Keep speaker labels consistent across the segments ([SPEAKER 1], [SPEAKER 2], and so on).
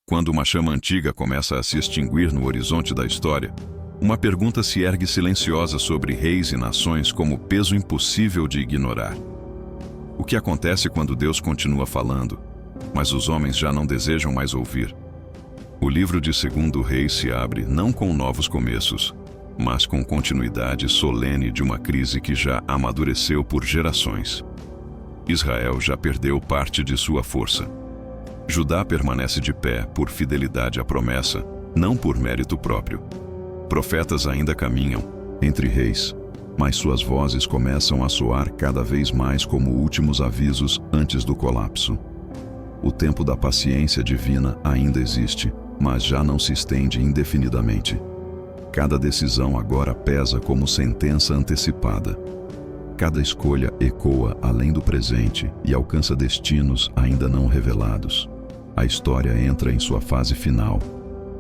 [SPEAKER 1] Quando uma chama antiga começa a se extinguir no horizonte da história, uma pergunta se ergue silenciosa sobre reis e nações como peso impossível de ignorar. O que acontece quando Deus continua falando, mas os homens já não desejam mais ouvir? O livro de 2 Reis se abre não com novos começos, mas com continuidade solene de uma crise que já amadureceu por gerações. Israel já perdeu parte de sua força. Judá permanece de pé por fidelidade à promessa, não por mérito próprio. Profetas ainda caminham entre reis, mas suas vozes começam a soar cada vez mais como últimos avisos antes do colapso. O tempo da paciência divina ainda existe, mas já não se estende indefinidamente. Cada decisão agora pesa como sentença antecipada. Cada escolha ecoa além do presente e alcança destinos ainda não revelados. A história entra em sua fase final,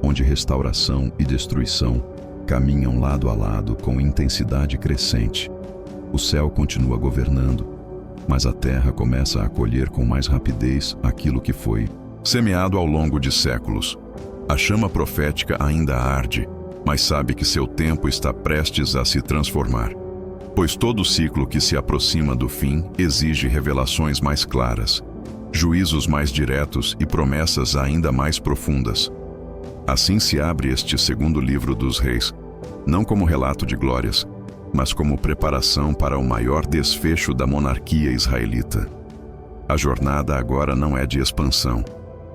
[SPEAKER 1] onde restauração e destruição caminham lado a lado com intensidade crescente. O céu continua governando, mas a terra começa a acolher com mais rapidez aquilo que foi semeado ao longo de séculos. A chama profética ainda arde, mas sabe que seu tempo está prestes a se transformar. Pois todo ciclo que se aproxima do fim exige revelações mais claras, juízos mais diretos e promessas ainda mais profundas. Assim se abre este segundo livro dos reis, não como relato de glórias, mas como preparação para o maior desfecho da monarquia israelita. A jornada agora não é de expansão,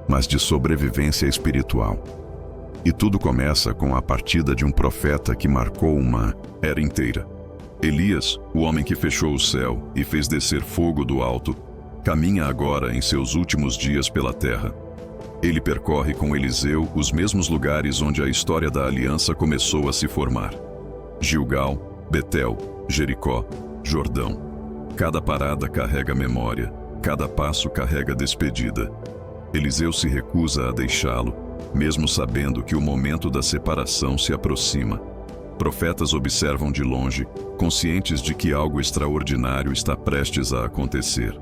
[SPEAKER 1] mas de sobrevivência espiritual. E tudo começa com a partida de um profeta que marcou uma era inteira. Elias, o homem que fechou o céu e fez descer fogo do alto, caminha agora em seus últimos dias pela terra. Ele percorre com Eliseu os mesmos lugares onde a história da aliança começou a se formar: Gilgal, Betel, Jericó, Jordão. Cada parada carrega memória, cada passo carrega despedida. Eliseu se recusa a deixá-lo, mesmo sabendo que o momento da separação se aproxima. Profetas observam de longe, conscientes de que algo extraordinário está prestes a acontecer.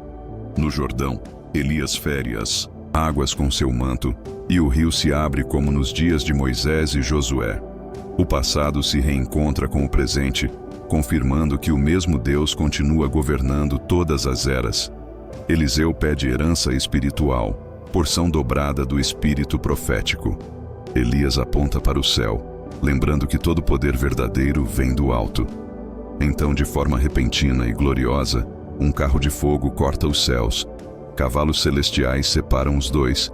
[SPEAKER 1] No Jordão, Elias fere as águas com seu manto, e o rio se abre como nos dias de Moisés e Josué. O passado se reencontra com o presente, confirmando que o mesmo Deus continua governando todas as eras. Eliseu pede herança espiritual, porção dobrada do espírito profético. Elias aponta para o céu, lembrando que todo poder verdadeiro vem do alto. Então, de forma repentina e gloriosa, um carro de fogo corta os céus, cavalos celestiais separam os dois,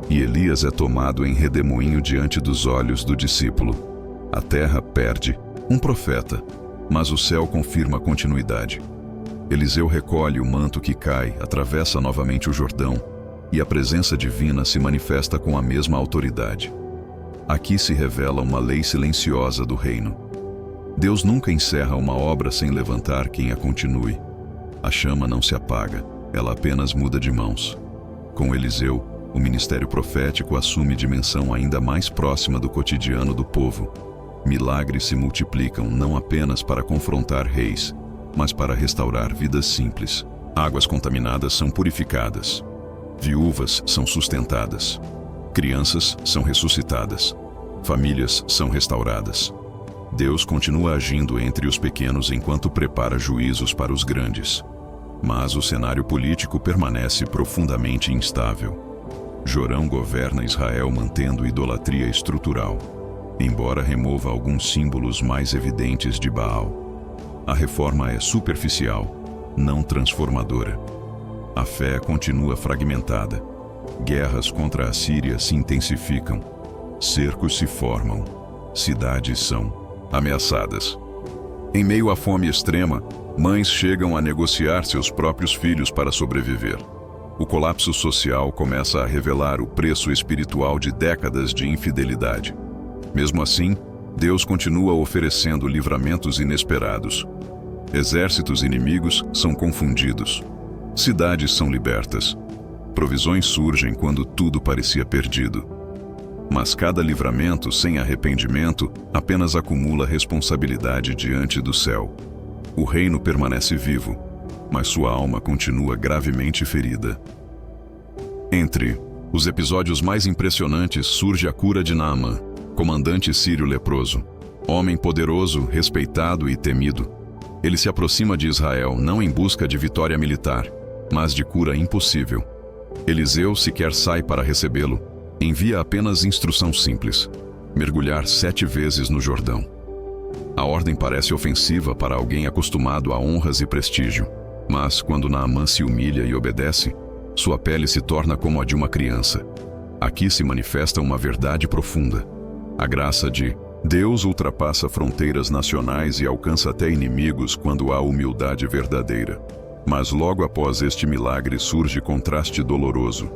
[SPEAKER 1] e Elias é tomado em redemoinho diante dos olhos do discípulo. A terra perde um profeta, mas o céu confirma a continuidade. Eliseu recolhe o manto que cai, atravessa novamente o Jordão, e a presença divina se manifesta com a mesma autoridade. Aqui se revela uma lei silenciosa do reino. Deus nunca encerra uma obra sem levantar quem a continue. A chama não se apaga, ela apenas muda de mãos. Com Eliseu, o ministério profético assume dimensão ainda mais próxima do cotidiano do povo. Milagres se multiplicam não apenas para confrontar reis, mas para restaurar vidas simples. Águas contaminadas são purificadas. Viúvas são sustentadas. Crianças são ressuscitadas. Famílias são restauradas. Deus continua agindo entre os pequenos enquanto prepara juízos para os grandes. Mas o cenário político permanece profundamente instável. Jorão governa Israel mantendo idolatria estrutural, embora remova alguns símbolos mais evidentes de Baal. A reforma é superficial, não transformadora. A fé continua fragmentada. Guerras contra a Síria se intensificam. Cercos se formam. Cidades são ameaçadas. Em meio à fome extrema, mães chegam a negociar seus próprios filhos para sobreviver. O colapso social começa a revelar o preço espiritual de décadas de infidelidade. Mesmo assim, Deus continua oferecendo livramentos inesperados. Exércitos inimigos são confundidos. Cidades são libertas. Provisões surgem quando tudo parecia perdido. Mas cada livramento sem arrependimento apenas acumula responsabilidade diante do céu. O reino permanece vivo, mas sua alma continua gravemente ferida. Entre Os episódios mais impressionantes surge a cura de Naamã, comandante sírio leproso. Homem poderoso, respeitado e temido. Ele se aproxima de Israel não em busca de vitória militar, mas de cura impossível. Eliseu sequer sai para recebê-lo. Envia apenas instrução simples: mergulhar 7 vezes no Jordão. A ordem parece ofensiva para alguém acostumado a honras e prestígio, mas quando Naamã se humilha e obedece, sua pele se torna como a de uma criança. Aqui se manifesta uma verdade profunda. A graça de Deus ultrapassa fronteiras nacionais e alcança até inimigos quando há humildade verdadeira. Mas logo após este milagre surge contraste doloroso.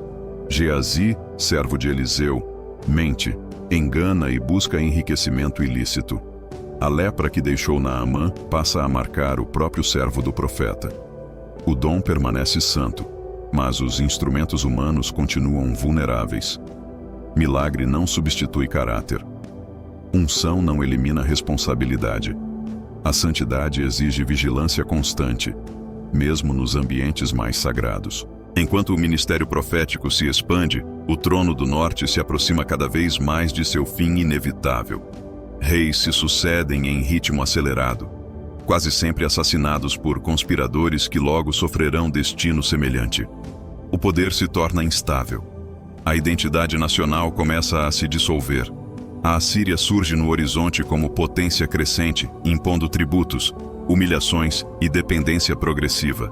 [SPEAKER 1] Geazi, servo de Eliseu, mente, engana e busca enriquecimento ilícito. A lepra que deixou Naamã passa a marcar o próprio servo do profeta. O dom permanece santo, mas os instrumentos humanos continuam vulneráveis. Milagre não substitui caráter. Unção não elimina responsabilidade. A santidade exige vigilância constante, mesmo nos ambientes mais sagrados. Enquanto o ministério profético se expande, o trono do norte se aproxima cada vez mais de seu fim inevitável. Reis se sucedem em ritmo acelerado, quase sempre assassinados por conspiradores que logo sofrerão destino semelhante. O poder se torna instável. A identidade nacional começa a se dissolver. A Assíria surge no horizonte como potência crescente, impondo tributos, humilhações e dependência progressiva.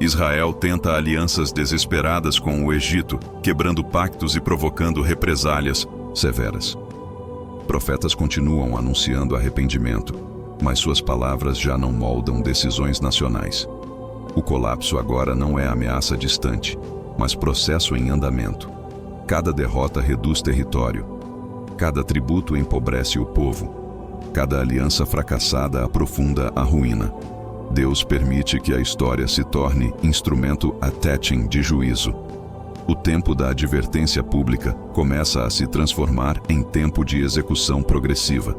[SPEAKER 1] Israel tenta alianças desesperadas com o Egito, quebrando pactos e provocando represálias severas. Profetas continuam anunciando arrependimento, mas suas palavras já não moldam decisões nacionais. O colapso agora não é ameaça distante, mas processo em andamento. Cada derrota reduz território. Cada tributo empobrece o povo. Cada aliança fracassada aprofunda a ruína. Deus permite que a história se torne instrumento attaching de juízo. O tempo da advertência pública começa a se transformar em tempo de execução progressiva.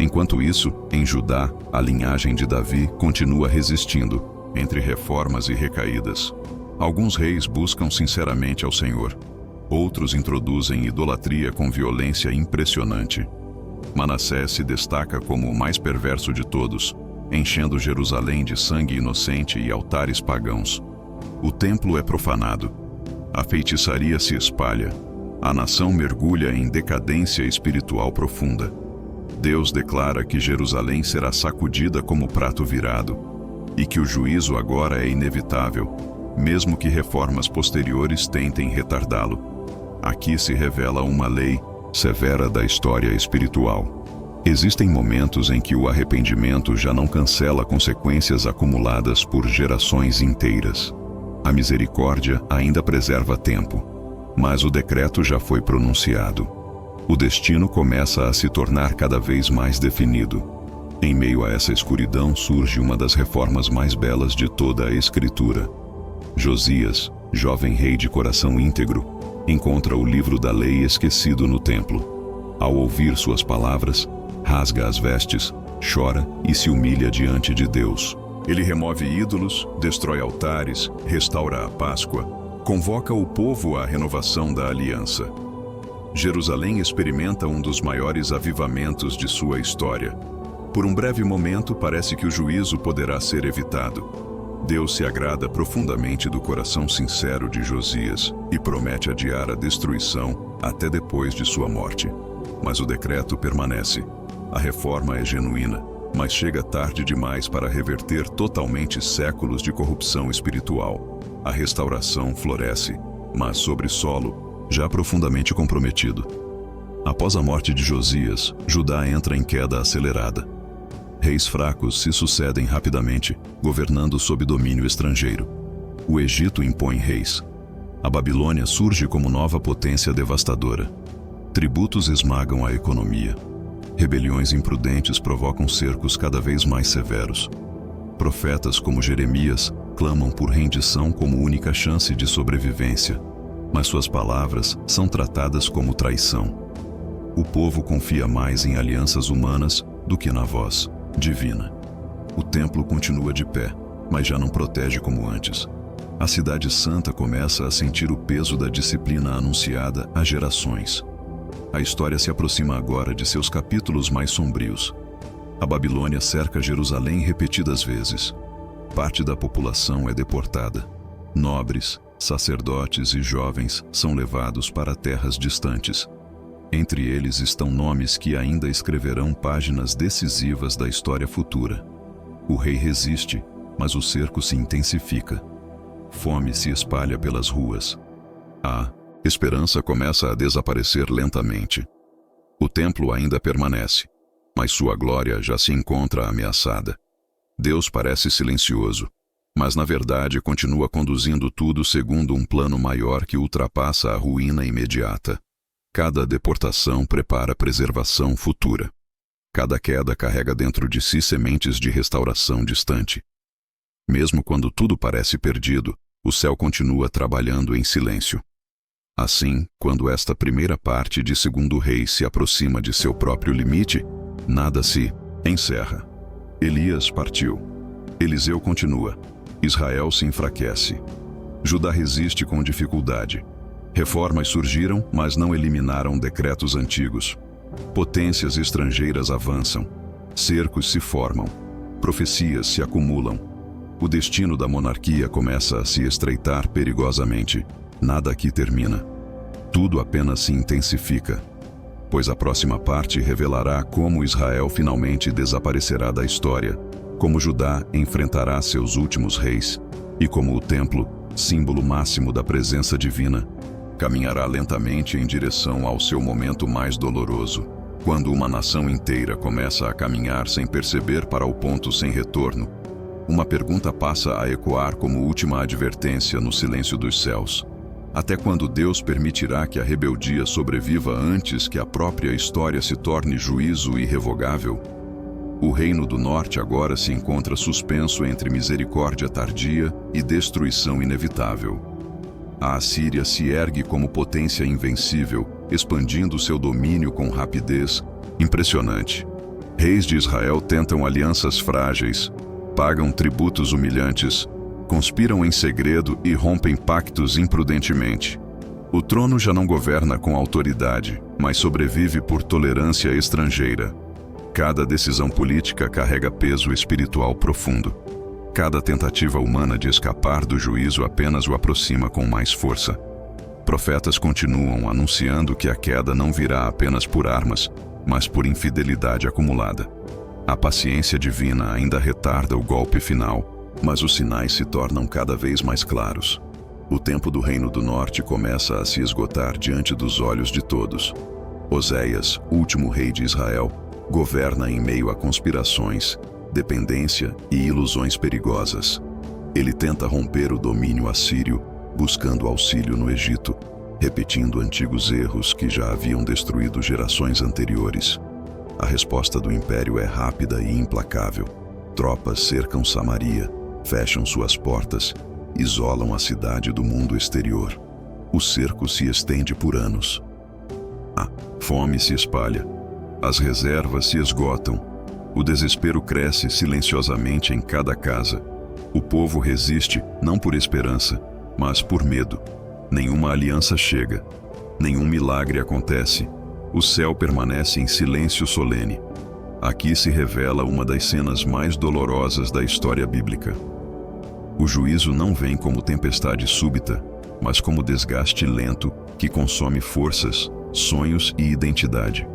[SPEAKER 1] Enquanto isso, em Judá, a linhagem de Davi continua resistindo, entre reformas e recaídas. Alguns reis buscam sinceramente ao Senhor. Outros introduzem idolatria com violência impressionante. Manassés se destaca como o mais perverso de todos, enchendo Jerusalém de sangue inocente e altares pagãos. O templo é profanado. A feitiçaria se espalha. A nação mergulha em decadência espiritual profunda. Deus declara que Jerusalém será sacudida como prato virado, e que o juízo agora é inevitável, mesmo que reformas posteriores tentem retardá-lo. Aqui se revela uma lei severa da história espiritual. Existem momentos em que o arrependimento já não cancela consequências acumuladas por gerações inteiras. A misericórdia ainda preserva tempo, mas o decreto já foi pronunciado. O destino começa a se tornar cada vez mais definido. Em meio a essa escuridão surge uma das reformas mais belas de toda a Escritura. Josias, jovem rei de coração íntegro, encontra o livro da lei esquecido no templo. Ao ouvir suas palavras, rasga as vestes, chora e se humilha diante de Deus. Ele remove ídolos, destrói altares, restaura a Páscoa, convoca o povo à renovação da aliança. Jerusalém experimenta um dos maiores avivamentos de sua história. Por um breve momento parece que o juízo poderá ser evitado. Deus se agrada profundamente do coração sincero de Josias e promete adiar a destruição até depois de sua morte. Mas o decreto permanece. A reforma é genuína, mas chega tarde demais para reverter totalmente séculos de corrupção espiritual. A restauração floresce, mas sobre solo já profundamente comprometido. Após a morte de Josias, Judá entra em queda acelerada. Reis fracos se sucedem rapidamente, governando sob domínio estrangeiro. O Egito impõe reis. A Babilônia surge como nova potência devastadora. Tributos esmagam a economia. Rebeliões imprudentes provocam cercos cada vez mais severos. Profetas como Jeremias clamam por rendição como única chance de sobrevivência, mas suas palavras são tratadas como traição. O povo confia mais em alianças humanas do que na voz divina. O templo continua de pé, mas já não protege como antes. A Cidade Santa começa a sentir o peso da disciplina anunciada há gerações. A história se aproxima agora de seus capítulos mais sombrios. A Babilônia cerca Jerusalém repetidas vezes. Parte da população é deportada. Nobres, sacerdotes e jovens são levados para terras distantes. Entre eles estão nomes que ainda escreverão páginas decisivas da história futura. O rei resiste, mas o cerco se intensifica. Fome se espalha pelas ruas. A esperança começa a desaparecer lentamente. O templo ainda permanece, mas sua glória já se encontra ameaçada. Deus parece silencioso, mas na verdade continua conduzindo tudo segundo um plano maior que ultrapassa a ruína imediata. Cada deportação prepara preservação futura. Cada queda carrega dentro de si sementes de restauração distante. Mesmo quando tudo parece perdido, o céu continua trabalhando em silêncio. Assim, quando esta primeira parte de 2 Reis se aproxima de seu próprio limite, nada se encerra. Elias partiu. Eliseu continua. Israel se enfraquece. Judá resiste com dificuldade. Reformas surgiram, mas não eliminaram decretos antigos. Potências estrangeiras avançam. Cercos se formam. Profecias se acumulam. O destino da monarquia começa a se estreitar perigosamente. Nada aqui termina. Tudo apenas se intensifica, pois a próxima parte revelará como Israel finalmente desaparecerá da história, como Judá enfrentará seus últimos reis, e como o templo, símbolo máximo da presença divina, caminhará lentamente em direção ao seu momento mais doloroso, quando uma nação inteira começa a caminhar sem perceber para o ponto sem retorno. Uma pergunta passa a ecoar como última advertência no silêncio dos céus. Até quando Deus permitirá que a rebeldia sobreviva antes que a própria história se torne juízo irrevogável? O reino do norte agora se encontra suspenso entre misericórdia tardia e destruição inevitável. A Assíria se ergue como potência invencível, expandindo seu domínio com rapidez impressionante. Reis de Israel tentam alianças frágeis, pagam tributos humilhantes, conspiram em segredo e rompem pactos imprudentemente. O trono já não governa com autoridade, mas sobrevive por tolerância estrangeira. Cada decisão política carrega peso espiritual profundo. Cada tentativa humana de escapar do juízo apenas o aproxima com mais força. Profetas continuam anunciando que a queda não virá apenas por armas, mas por infidelidade acumulada. A paciência divina ainda retarda o golpe final, mas os sinais se tornam cada vez mais claros. O tempo do Reino do Norte começa a se esgotar diante dos olhos de todos. Oséias, último rei de Israel, governa em meio a conspirações, dependência e ilusões perigosas. Ele tenta romper o domínio assírio, buscando auxílio no Egito, repetindo antigos erros que já haviam destruído gerações anteriores. A resposta do império é rápida e implacável. Tropas cercam Samaria, fecham suas portas, isolam a cidade do mundo exterior. O cerco se estende por anos. A fome se espalha. As reservas se esgotam. O desespero cresce silenciosamente em cada casa. O povo resiste não por esperança, mas por medo. Nenhuma aliança chega. Nenhum milagre acontece. O céu permanece em silêncio solene. Aqui se revela uma das cenas mais dolorosas da história bíblica. O juízo não vem como tempestade súbita, mas como desgaste lento que consome forças, sonhos e identidade.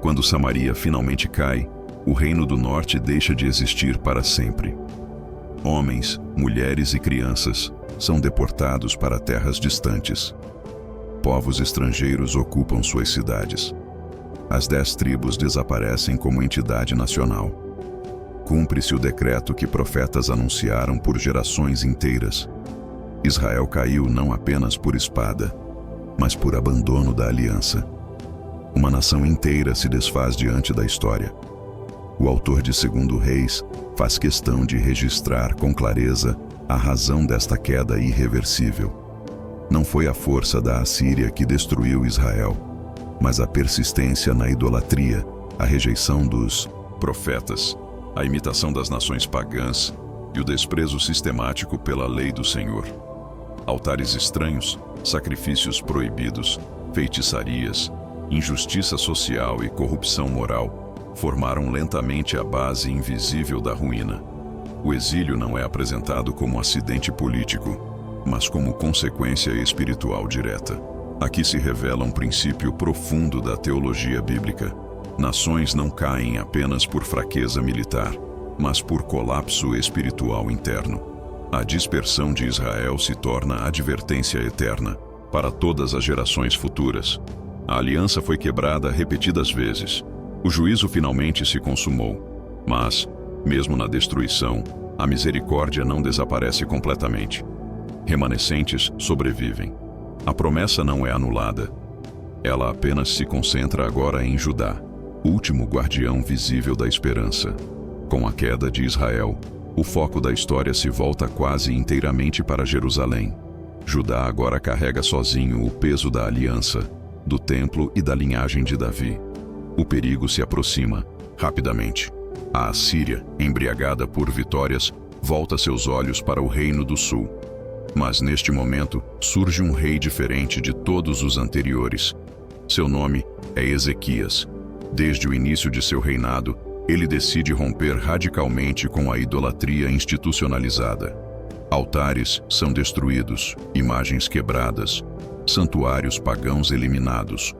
[SPEAKER 1] Quando Samaria finalmente cai, o Reino do Norte deixa de existir para sempre. Homens, mulheres e crianças são deportados para terras distantes. Povos estrangeiros ocupam suas cidades. As 10 tribos desaparecem como entidade nacional. Cumpre-se o decreto que profetas anunciaram por gerações inteiras. Israel caiu não apenas por espada, mas por abandono da aliança. Uma nação inteira se desfaz diante da história. O autor de 2 Reis faz questão de registrar com clareza a razão desta queda irreversível. Não foi a força da Assíria que destruiu Israel, mas a persistência na idolatria, a rejeição dos profetas, a imitação das nações pagãs e e o desprezo sistemático pela lei do Senhor. Altares estranhos, sacrifícios proibidos, feitiçarias, injustiça social e corrupção moral formaram lentamente a base invisível da ruína. O exílio não é apresentado como acidente político, mas como consequência espiritual direta. Aqui se revela um princípio profundo da teologia bíblica. Nações não caem apenas por fraqueza militar, mas por colapso espiritual interno. A dispersão de Israel se torna advertência eterna para todas as gerações futuras. A aliança foi quebrada repetidas vezes. O juízo finalmente se consumou. Mas, mesmo na destruição, a misericórdia não desaparece completamente. Remanescentes sobrevivem. A promessa não é anulada. Ela apenas se concentra agora em Judá, último guardião visível da esperança. Com a queda de Israel, o foco da história se volta quase inteiramente para Jerusalém. Judá agora carrega sozinho o peso da aliança, do templo e da linhagem de Davi. O perigo se aproxima, rapidamente. A Assíria, embriagada por vitórias, volta seus olhos para o reino do sul. Mas neste momento, surge um rei diferente de todos os anteriores. Seu nome é Ezequias. Desde o início de seu reinado, ele decide romper radicalmente com a idolatria institucionalizada. Altares são destruídos, imagens quebradas, santuários pagãos eliminados.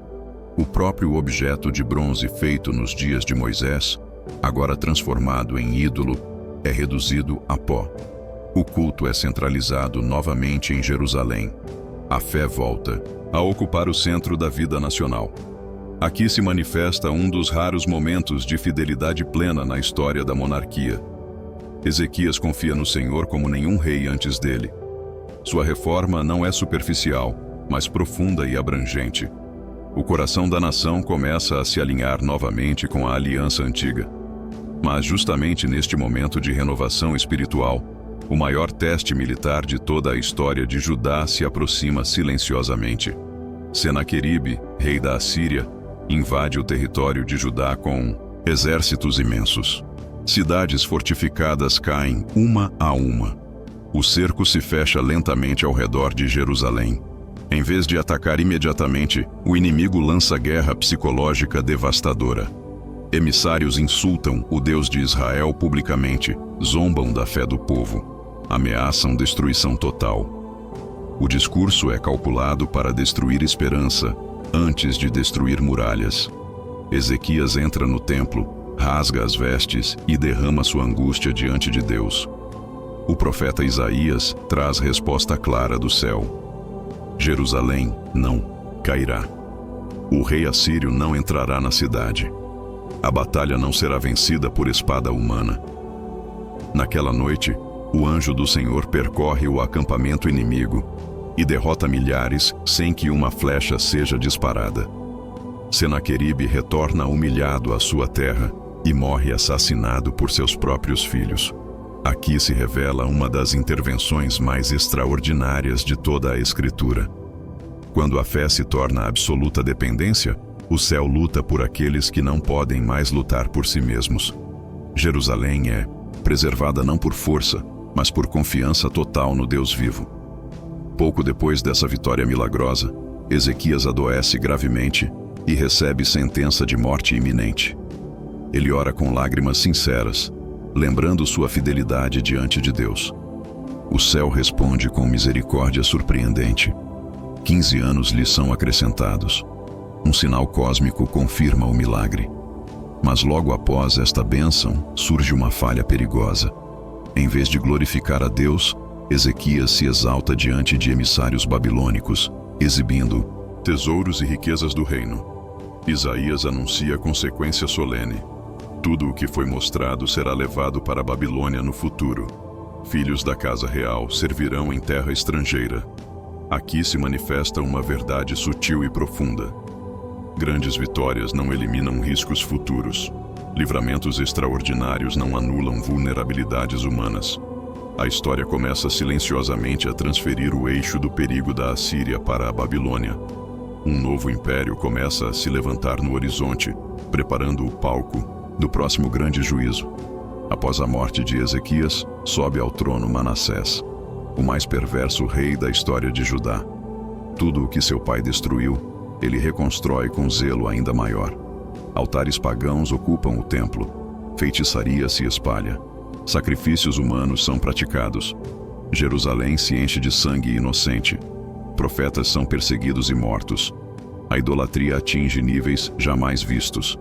[SPEAKER 1] O próprio objeto de bronze feito nos dias de Moisés, agora transformado em ídolo, é reduzido a pó. O culto é centralizado novamente em Jerusalém. A fé volta a ocupar o centro da vida nacional. Aqui se manifesta um dos raros momentos de fidelidade plena na história da monarquia. Ezequias confia no Senhor como nenhum rei antes dele. Sua reforma não é superficial, mas profunda e abrangente. O coração da nação começa a se alinhar novamente com a aliança antiga. Mas justamente neste momento de renovação espiritual, o maior teste militar de toda a história de Judá se aproxima silenciosamente. Senaqueribe, rei da Assíria, invade o território de Judá com exércitos imensos. Cidades fortificadas caem uma a uma. O cerco se fecha lentamente ao redor de Jerusalém. Em vez de atacar imediatamente, o inimigo lança guerra psicológica devastadora. Emissários insultam o Deus de Israel publicamente, zombam da fé do povo, ameaçam destruição total. O discurso é calculado para destruir esperança, antes de destruir muralhas. Ezequias entra no templo, rasga as vestes e derrama sua angústia diante de Deus. O profeta Isaías traz resposta clara do céu. Jerusalém não cairá. O rei assírio não entrará na cidade. A batalha não será vencida por espada humana. Naquela noite, o anjo do Senhor percorre o acampamento inimigo e derrota milhares sem que uma flecha seja disparada. Senaqueribe retorna humilhado à sua terra e morre assassinado por seus próprios filhos. Aqui se revela uma das intervenções mais extraordinárias de toda a Escritura. Quando a fé se torna absoluta dependência, o céu luta por aqueles que não podem mais lutar por si mesmos. Jerusalém é preservada não por força, mas por confiança total no Deus vivo. Pouco depois dessa vitória milagrosa, Ezequias adoece gravemente e recebe sentença de morte iminente. Ele ora com lágrimas sinceras, lembrando sua fidelidade diante de Deus. O céu responde com misericórdia surpreendente. 15 anos lhe são acrescentados. Um sinal cósmico confirma o milagre. Mas logo após esta bênção, surge uma falha perigosa. Em vez de glorificar a Deus, Ezequias se exalta diante de emissários babilônicos, exibindo tesouros e riquezas do reino. Isaías anuncia consequência solene. Tudo o que foi mostrado será levado para a Babilônia no futuro. Filhos da casa real servirão em terra estrangeira. Aqui se manifesta uma verdade sutil e profunda. Grandes vitórias não eliminam riscos futuros. Livramentos extraordinários não anulam vulnerabilidades humanas. A história começa silenciosamente a transferir o eixo do perigo da Assíria para a Babilônia. Um novo império começa a se levantar no horizonte, preparando o palco do próximo grande juízo. Após a morte de Ezequias, sobe ao trono Manassés, o mais perverso rei da história de Judá. Tudo o que seu pai destruiu, ele reconstrói com zelo ainda maior. Altares pagãos ocupam o templo, feitiçaria se espalha, sacrifícios humanos são praticados. Jerusalém se enche de sangue inocente, profetas são perseguidos e mortos. A idolatria atinge níveis jamais vistos.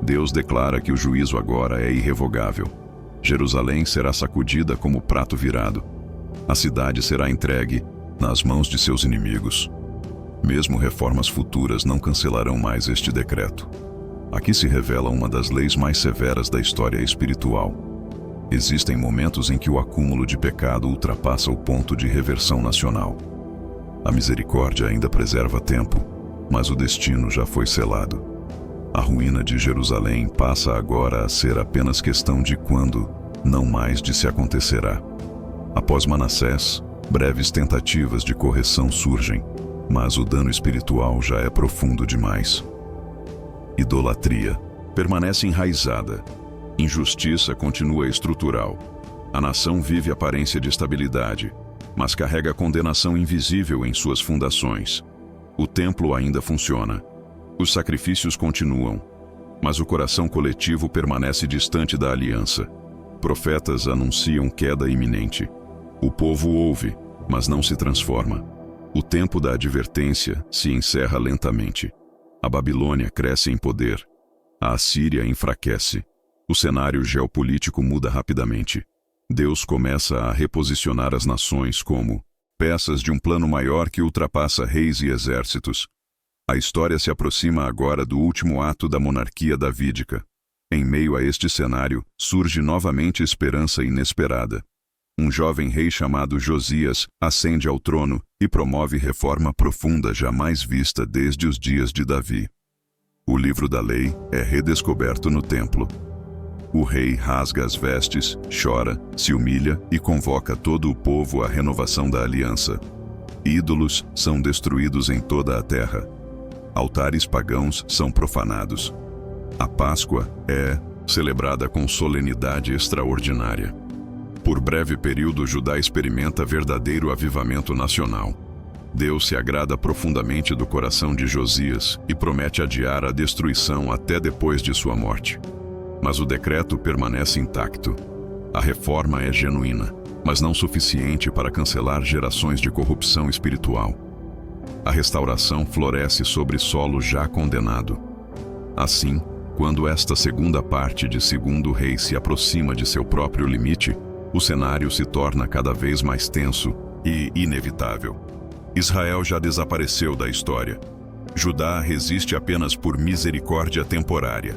[SPEAKER 1] Deus declara que o juízo agora é irrevogável. Jerusalém será sacudida como prato virado. A cidade será entregue nas mãos de seus inimigos. Mesmo reformas futuras não cancelarão mais este decreto. Aqui se revela uma das leis mais severas da história espiritual. Existem momentos em que o acúmulo de pecado ultrapassa o ponto de reversão nacional. A misericórdia ainda preserva tempo, mas o destino já foi selado. A ruína de Jerusalém passa agora a ser apenas questão de quando, não mais de se acontecerá. Após Manassés, breves tentativas de correção surgem, mas o dano espiritual já é profundo demais. Idolatria permanece enraizada. Injustiça continua estrutural. A nação vive aparência de estabilidade, mas carrega condenação invisível em suas fundações. O templo ainda funciona. Os sacrifícios continuam, mas o coração coletivo permanece distante da aliança. Profetas anunciam queda iminente. O povo ouve, mas não se transforma. O tempo da advertência se encerra lentamente. A Babilônia cresce em poder. A Assíria enfraquece. O cenário geopolítico muda rapidamente. Deus começa a reposicionar as nações como peças de um plano maior que ultrapassa reis e exércitos. A história se aproxima agora do último ato da monarquia davídica. Em meio a este cenário, surge novamente esperança inesperada. Um jovem rei chamado Josias ascende ao trono e promove reforma profunda jamais vista desde os dias de Davi. O livro da lei é redescoberto no templo. O rei rasga as vestes, chora, se humilha e convoca todo o povo à renovação da aliança. Ídolos são destruídos em toda a terra. Altares pagãos são profanados. A Páscoa é celebrada com solenidade extraordinária. Por breve período, Judá experimenta verdadeiro avivamento nacional. Deus se agrada profundamente do coração de Josias e promete adiar a destruição até depois de sua morte. Mas o decreto permanece intacto. A reforma é genuína, mas não suficiente para cancelar gerações de corrupção espiritual. A restauração floresce sobre solo já condenado. Assim, quando esta segunda parte de 2 Reis se aproxima de seu próprio limite, o cenário se torna cada vez mais tenso e inevitável. Israel já desapareceu da história. Judá resiste apenas por misericórdia temporária.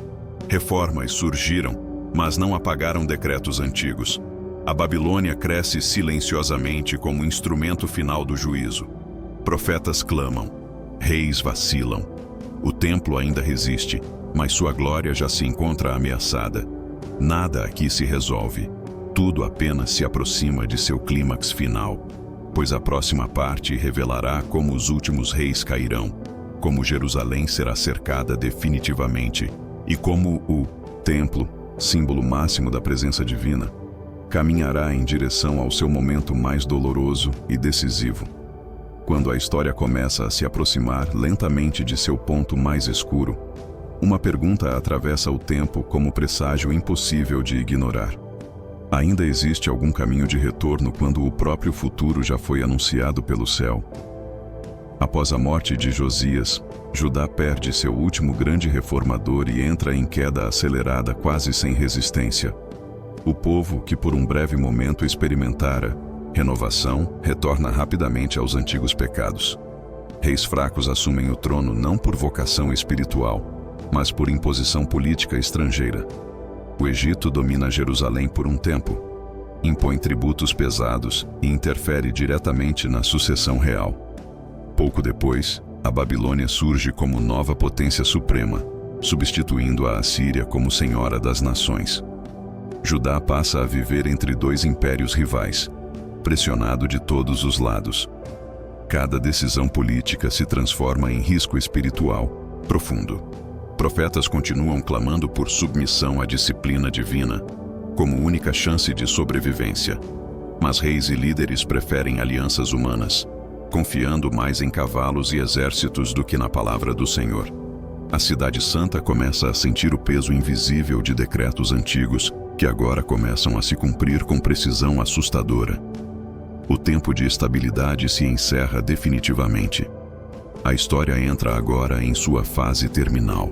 [SPEAKER 1] Reformas surgiram, mas não apagaram decretos antigos. A Babilônia cresce silenciosamente como instrumento final do juízo. Profetas clamam, reis vacilam. O templo ainda resiste, mas sua glória já se encontra ameaçada. Nada aqui se resolve. Tudo apenas se aproxima de seu clímax final, pois a próxima parte revelará como os últimos reis cairão, como Jerusalém será cercada definitivamente e como o templo, símbolo máximo da presença divina, caminhará em direção ao seu momento mais doloroso e decisivo. Quando a história começa a se aproximar lentamente de seu ponto mais escuro, uma pergunta atravessa o tempo como presságio impossível de ignorar. Ainda existe algum caminho de retorno quando o próprio futuro já foi anunciado pelo céu? Após a morte de Josias, Judá perde seu último grande reformador e entra em queda acelerada quase sem resistência. O povo, que por um breve momento experimentara renovação, retorna rapidamente aos antigos pecados. Reis fracos assumem o trono não por vocação espiritual, mas por imposição política estrangeira. O Egito domina Jerusalém por um tempo, impõe tributos pesados e interfere diretamente na sucessão real. Pouco depois, a Babilônia surge como nova potência suprema, substituindo a Assíria como senhora das nações. Judá passa a viver entre dois impérios rivais, pressionado de todos os lados. Cada decisão política se transforma em risco espiritual profundo. Profetas continuam clamando por submissão à disciplina divina. como única chance de sobrevivência. Mas reis e líderes preferem alianças humanas, confiando mais em cavalos e exércitos do que na palavra do Senhor. A Cidade Santa começa a sentir o peso invisível de decretos antigos que agora começam a se cumprir com precisão assustadora. O tempo de estabilidade se encerra definitivamente. A história entra agora em sua fase terminal.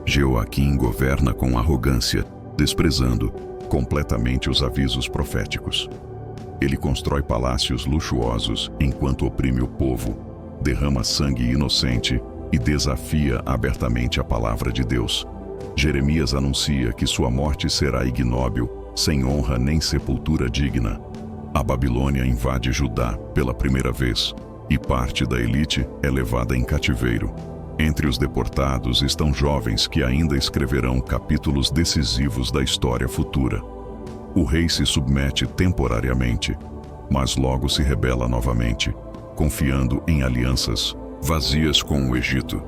[SPEAKER 1] Jeoaquim governa com arrogância, desprezando completamente os avisos proféticos. Ele constrói palácios luxuosos enquanto oprime o povo, derrama sangue inocente e desafia abertamente a palavra de Deus. Jeremias anuncia que sua morte será ignóbil, sem honra nem sepultura digna. A Babilônia invade Judá pela primeira vez, e parte da elite é levada em cativeiro. Entre os deportados estão jovens que ainda escreverão capítulos decisivos da história futura. O rei se submete temporariamente, mas logo se rebela novamente, confiando em alianças vazias com o Egito.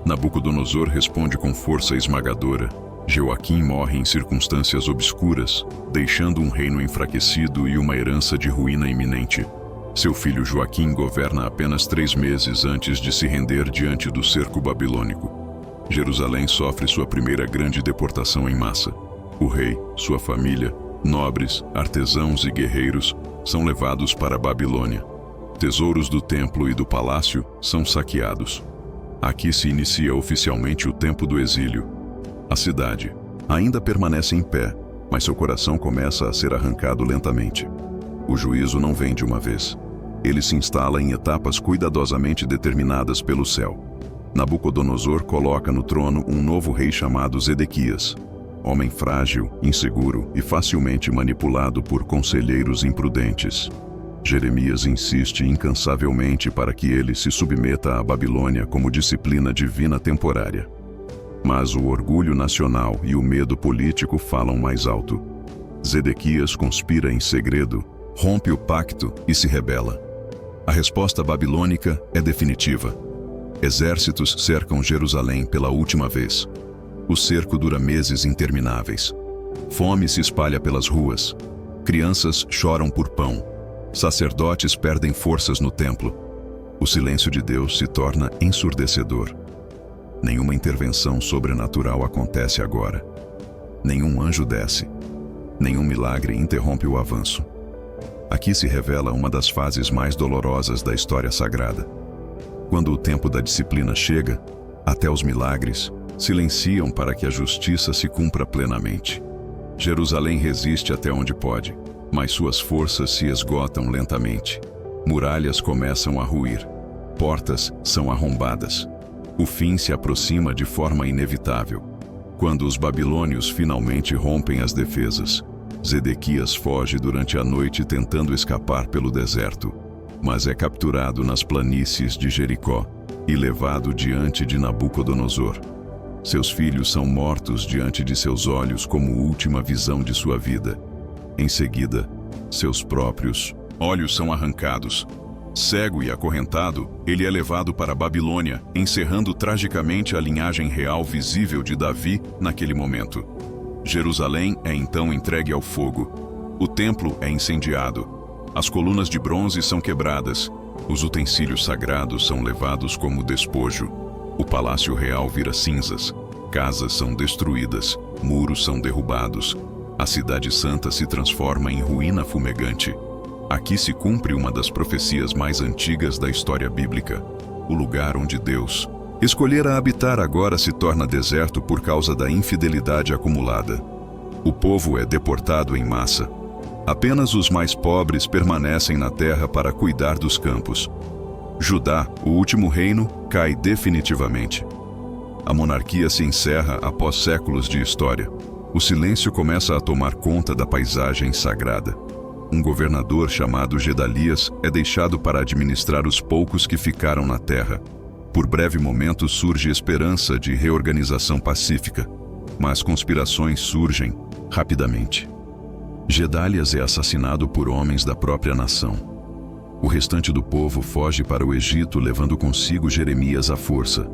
[SPEAKER 1] Nabucodonosor responde com força esmagadora. Jeoaquim morre em circunstâncias obscuras, deixando um reino enfraquecido e uma herança de ruína iminente. Seu filho Joaquim governa apenas 3 meses antes de se render diante do cerco babilônico. Jerusalém sofre sua primeira grande deportação em massa. O rei, sua família, nobres, artesãos e guerreiros são levados para a Babilônia. Tesouros do templo e do palácio são saqueados. Aqui se inicia oficialmente o tempo do exílio. A cidade ainda permanece em pé, mas seu coração começa a ser arrancado lentamente. O juízo não vem de uma vez. Ele se instala em etapas cuidadosamente determinadas pelo céu. Nabucodonosor coloca no trono um novo rei chamado Zedequias, homem frágil, inseguro e facilmente manipulado por conselheiros imprudentes. Jeremias insiste incansavelmente para que ele se submeta à Babilônia como disciplina divina temporária. Mas o orgulho nacional e o medo político falam mais alto. Zedequias conspira em segredo, rompe o pacto e se rebela. A resposta babilônica é definitiva. Exércitos cercam Jerusalém pela última vez. O cerco dura meses intermináveis. Fome se espalha pelas ruas. Crianças choram por pão. Sacerdotes perdem forças no templo. O silêncio de Deus se torna ensurdecedor. Nenhuma intervenção sobrenatural acontece agora. Nenhum anjo desce. Nenhum milagre interrompe o avanço. Aqui se revela uma das fases mais dolorosas da história sagrada. Quando o tempo da disciplina chega, até os milagres silenciam para que a justiça se cumpra plenamente. Jerusalém resiste até onde pode, mas suas forças se esgotam lentamente. Muralhas começam a ruir. Portas são arrombadas. O fim se aproxima de forma inevitável. Quando os babilônios finalmente rompem as defesas, Zedequias foge durante a noite tentando escapar pelo deserto, mas é capturado nas planícies de Jericó e levado diante de Nabucodonosor. Seus filhos são mortos diante de seus olhos como última visão de sua vida. Em seguida, seus próprios olhos são arrancados. Cego e acorrentado, ele é levado para a Babilônia, encerrando tragicamente a linhagem real visível de Davi naquele momento. Jerusalém é então entregue ao fogo. O templo é incendiado. As colunas de bronze são quebradas. Os utensílios sagrados são levados como despojo. O palácio real vira cinzas. Casas são destruídas. Muros são derrubados. A cidade santa se transforma em ruína fumegante. Aqui se cumpre uma das profecias mais antigas da história bíblica. O lugar onde Deus escolhera habitar agora se torna deserto por causa da infidelidade acumulada. O povo é deportado em massa. Apenas os mais pobres permanecem na terra para cuidar dos campos. Judá, o último reino, cai definitivamente. A monarquia se encerra após séculos de história. O silêncio começa a tomar conta da paisagem sagrada. Um governador chamado Gedalias é deixado para administrar os poucos que ficaram na terra. Por breve momento surge esperança de reorganização pacífica, mas conspirações surgem rapidamente. Gedalias é assassinado por homens da própria nação. O restante do povo foge para o Egito, levando consigo Jeremias à força.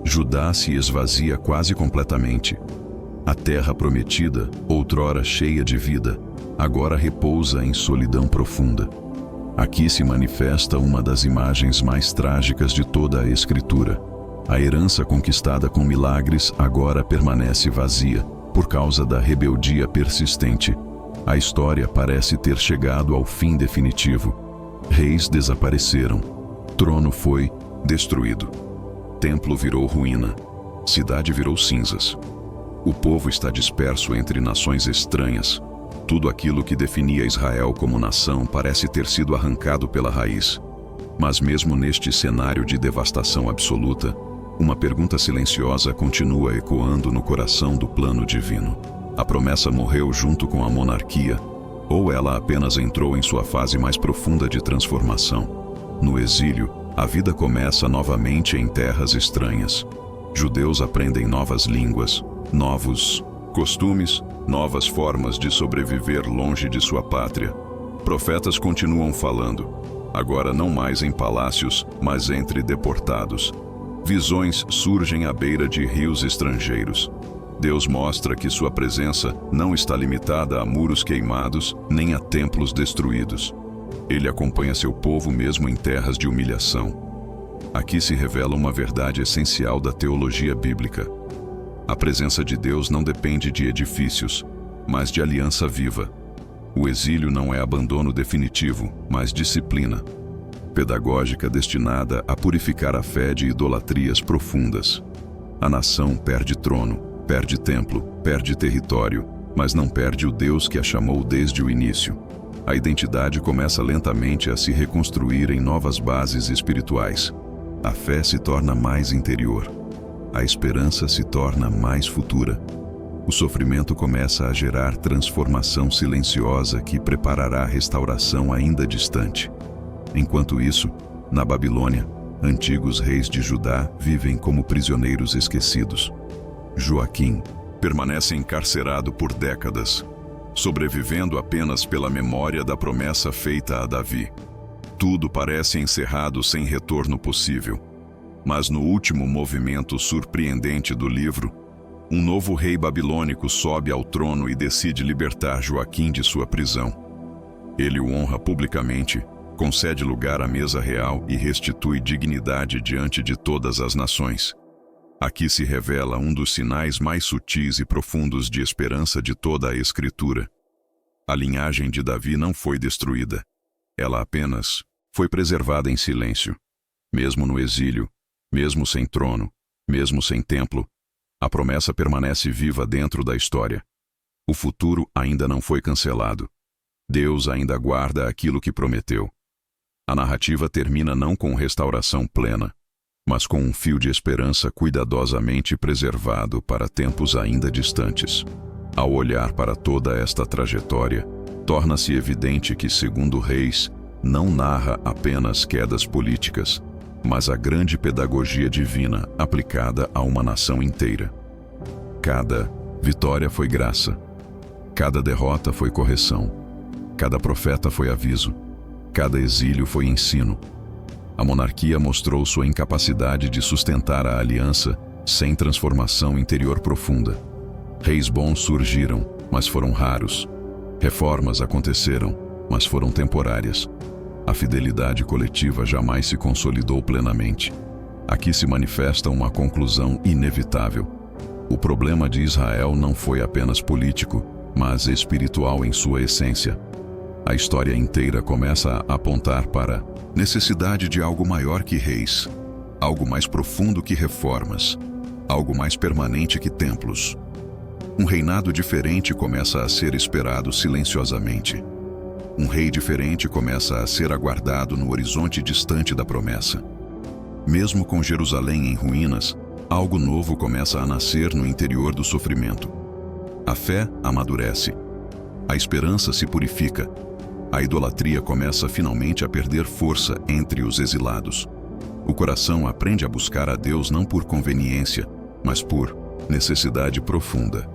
[SPEAKER 1] Judá se esvazia quase completamente. A terra prometida, outrora cheia de vida, agora repousa em solidão profunda. Aqui se manifesta uma das imagens mais trágicas de toda a Escritura. A herança conquistada com milagres agora permanece vazia, por causa da rebeldia persistente. A história parece ter chegado ao fim definitivo. Reis desapareceram. Trono foi destruído. Templo virou ruína. Cidade virou cinzas. O povo está disperso entre nações estranhas. Tudo aquilo que definia Israel como nação parece ter sido arrancado pela raiz. Mas mesmo neste cenário de devastação absoluta, uma pergunta silenciosa continua ecoando no coração do plano divino. A promessa morreu junto com a monarquia, ou ela apenas entrou em sua fase mais profunda de transformação? No exílio, a vida começa novamente em terras estranhas. Judeus aprendem novas línguas, novos costumes, novas formas de sobreviver longe de sua pátria. Profetas continuam falando, agora não mais em palácios, mas entre deportados. Visões surgem à beira de rios estrangeiros. Deus mostra que sua presença não está limitada a muros queimados, nem a templos destruídos. Ele acompanha seu povo mesmo em terras de humilhação. Aqui se revela uma verdade essencial da teologia bíblica. A presença de Deus não depende de edifícios, mas de aliança viva. O exílio não é abandono definitivo, mas disciplina pedagógica destinada a purificar a fé de idolatrias profundas. A nação perde trono, perde templo, perde território, mas não perde o Deus que a chamou desde o início. A identidade começa lentamente a se reconstruir em novas bases espirituais. A fé se torna mais interior. A esperança se torna mais futura. O sofrimento começa a gerar transformação silenciosa que preparará a restauração ainda distante. Enquanto isso, na Babilônia, antigos reis de Judá vivem como prisioneiros esquecidos. Joaquim permanece encarcerado por décadas, sobrevivendo apenas pela memória da promessa feita a Davi. Tudo parece encerrado sem retorno possível. Mas no último movimento surpreendente do livro, um novo rei babilônico sobe ao trono e decide libertar Joaquim de sua prisão. Ele o honra publicamente, concede lugar à mesa real e restitui dignidade diante de todas as nações. Aqui se revela um dos sinais mais sutis e profundos de esperança de toda a Escritura. A linhagem de Davi não foi destruída. Ela apenas foi preservada em silêncio. Mesmo no exílio, mesmo sem trono, mesmo sem templo, a promessa permanece viva dentro da história. O futuro ainda não foi cancelado. Deus ainda guarda aquilo que prometeu. A narrativa termina não com restauração plena, mas com um fio de esperança cuidadosamente preservado para tempos ainda distantes. Ao olhar para toda esta trajetória, torna-se evidente que Segundo Reis não narra apenas quedas políticas, mas a grande pedagogia divina aplicada a uma nação inteira. Cada vitória foi graça, cada derrota foi correção, cada profeta foi aviso, cada exílio foi ensino. A monarquia mostrou sua incapacidade de sustentar a aliança sem transformação interior profunda. Reis bons surgiram, mas foram raros. Reformas aconteceram, mas foram temporárias. A fidelidade coletiva jamais se consolidou plenamente. Aqui se manifesta uma conclusão inevitável. O problema de Israel não foi apenas político, mas espiritual em sua essência. A história inteira começa a apontar para a necessidade de algo maior que reis, algo mais profundo que reformas, algo mais permanente que templos. Um reinado diferente começa a ser esperado silenciosamente. Um rei diferente começa a ser aguardado no horizonte distante da promessa. Mesmo com Jerusalém em ruínas, algo novo começa a nascer no interior do sofrimento. A fé amadurece. A esperança se purifica. A idolatria começa finalmente a perder força entre os exilados. O coração aprende a buscar a Deus não por conveniência, mas por necessidade profunda.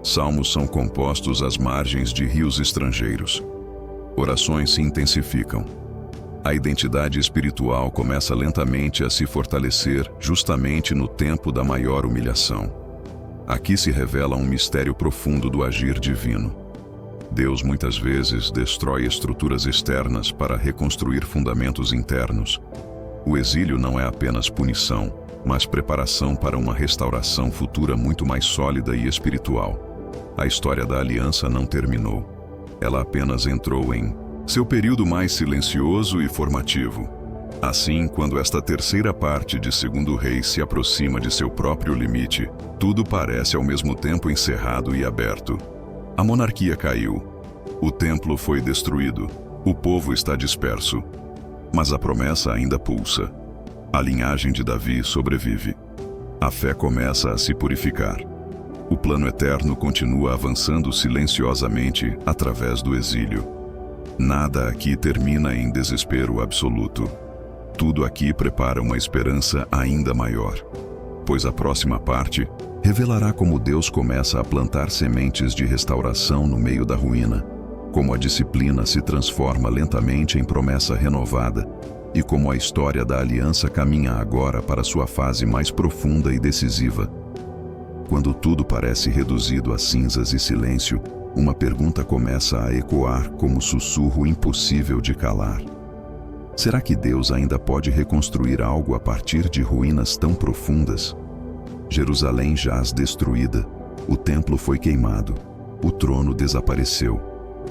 [SPEAKER 1] Salmos são compostos às margens de rios estrangeiros. Orações se intensificam. A identidade espiritual começa lentamente a se fortalecer justamente no tempo da maior humilhação. Aqui se revela um mistério profundo do agir divino. Deus muitas vezes destrói estruturas externas para reconstruir fundamentos internos. O exílio não é apenas punição, mas preparação para uma restauração futura muito mais sólida e espiritual. A história da aliança não terminou. Ela apenas entrou em seu período mais silencioso e formativo. Assim, quando esta terceira parte de 2 Reis se aproxima de seu próprio limite, tudo parece ao mesmo tempo encerrado e aberto. A monarquia caiu. O templo foi destruído. O povo está disperso. Mas a promessa ainda pulsa. A linhagem de Davi sobrevive. A fé começa a se purificar. O plano eterno continua avançando silenciosamente através do exílio. Nada aqui termina em desespero absoluto. Tudo aqui prepara uma esperança ainda maior, pois a próxima parte revelará como Deus começa a plantar sementes de restauração no meio da ruína, como a disciplina se transforma lentamente em promessa renovada e como a história da aliança caminha agora para sua fase mais profunda e decisiva. Quando tudo parece reduzido a cinzas e silêncio, uma pergunta começa a ecoar como sussurro impossível de calar. Será que Deus ainda pode reconstruir algo a partir de ruínas tão profundas? Jerusalém jaz destruída, o templo foi queimado, o trono desapareceu,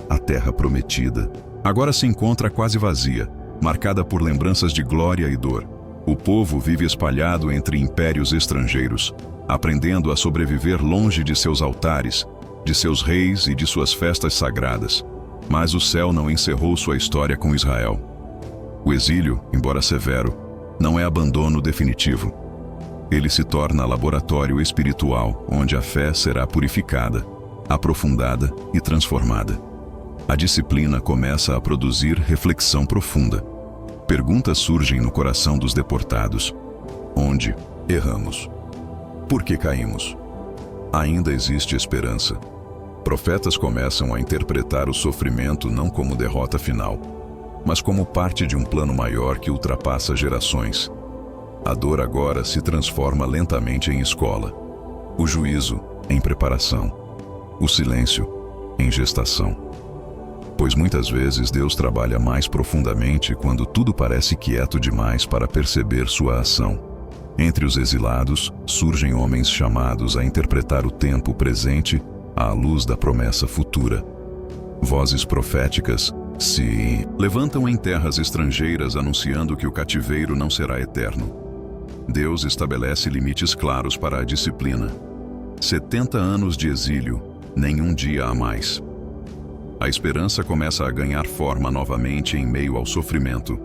[SPEAKER 1] a terra prometida agora se encontra quase vazia, marcada por lembranças de glória e dor. O povo vive espalhado entre impérios estrangeiros, aprendendo a sobreviver longe de seus altares, de seus reis e de suas festas sagradas. Mas o céu não encerrou sua história com Israel. O exílio, embora severo, não é abandono definitivo. Ele se torna laboratório espiritual, onde a fé será purificada, aprofundada e transformada. A disciplina começa a produzir reflexão profunda. Perguntas surgem no coração dos deportados. Onde erramos? Por que caímos? Ainda existe esperança. Profetas começam a interpretar o sofrimento não como derrota final, mas como parte de um plano maior que ultrapassa gerações. A dor agora se transforma lentamente em escola, o juízo em preparação, o silêncio em gestação. Pois muitas vezes Deus trabalha mais profundamente quando tudo parece quieto demais para perceber sua ação. Entre os exilados, surgem homens chamados a interpretar o tempo presente à luz da promessa futura. Vozes proféticas se levantam em terras estrangeiras anunciando que o cativeiro não será eterno. Deus estabelece limites claros para a disciplina. 70 anos de exílio, nenhum dia a mais. A esperança começa a ganhar forma novamente em meio ao sofrimento.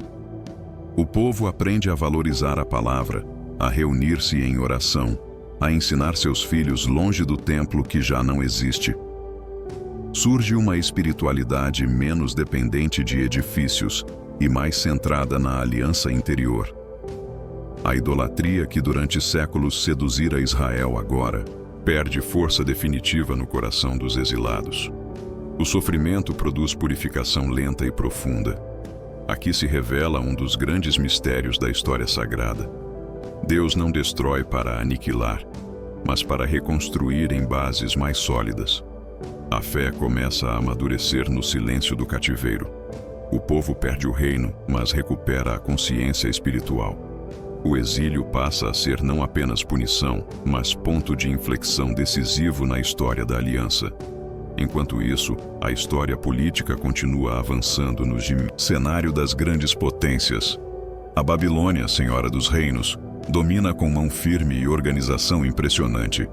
[SPEAKER 1] O povo aprende a valorizar a palavra, a reunir-se em oração, a ensinar seus filhos longe do templo que já não existe. Surge uma espiritualidade menos dependente de edifícios e mais centrada na aliança interior. A idolatria que durante séculos seduzira Israel agora perde força definitiva no coração dos exilados. O sofrimento produz purificação lenta e profunda. Aqui se revela um dos grandes mistérios da história sagrada. Deus não destrói para aniquilar, mas para reconstruir em bases mais sólidas. A fé começa a amadurecer no silêncio do cativeiro. O povo perde o reino, mas recupera a consciência espiritual. O exílio passa a ser não apenas punição, mas ponto de inflexão decisivo na história da aliança. Enquanto isso, a história política continua avançando no cenário das grandes potências. A Babilônia, senhora dos reinos, domina com mão firme e organização impressionante.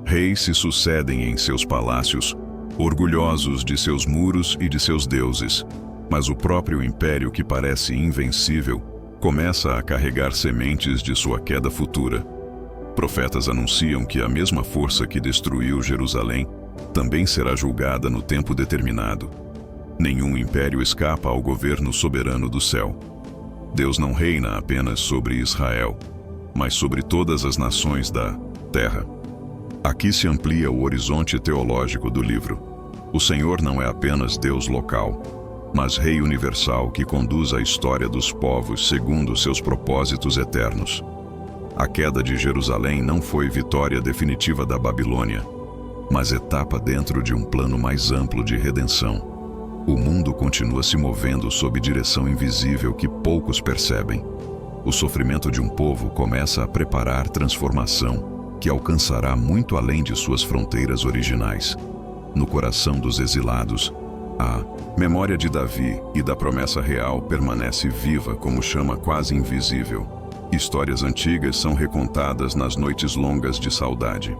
[SPEAKER 1] Reis se sucedem em seus palácios, orgulhosos de seus muros e de seus deuses. Mas o próprio império, que parece invencível, começa a carregar sementes de sua queda futura. Profetas anunciam que a mesma força que destruiu Jerusalém também será julgada no tempo determinado. Nenhum império escapa ao governo soberano do céu. Deus não reina apenas sobre Israel, mas sobre todas as nações da terra. Aqui se amplia o horizonte teológico do livro. O Senhor não é apenas Deus local, mas Rei universal que conduz a história dos povos segundo seus propósitos eternos. A queda de Jerusalém não foi vitória definitiva da Babilônia, mas etapa dentro de um plano mais amplo de redenção. O mundo continua se movendo sob direção invisível que poucos percebem. O sofrimento de um povo começa a preparar transformação que alcançará muito além de suas fronteiras originais. No coração dos exilados, a memória de Davi e da promessa real permanece viva como chama quase invisível. Histórias antigas são recontadas nas noites longas de saudade.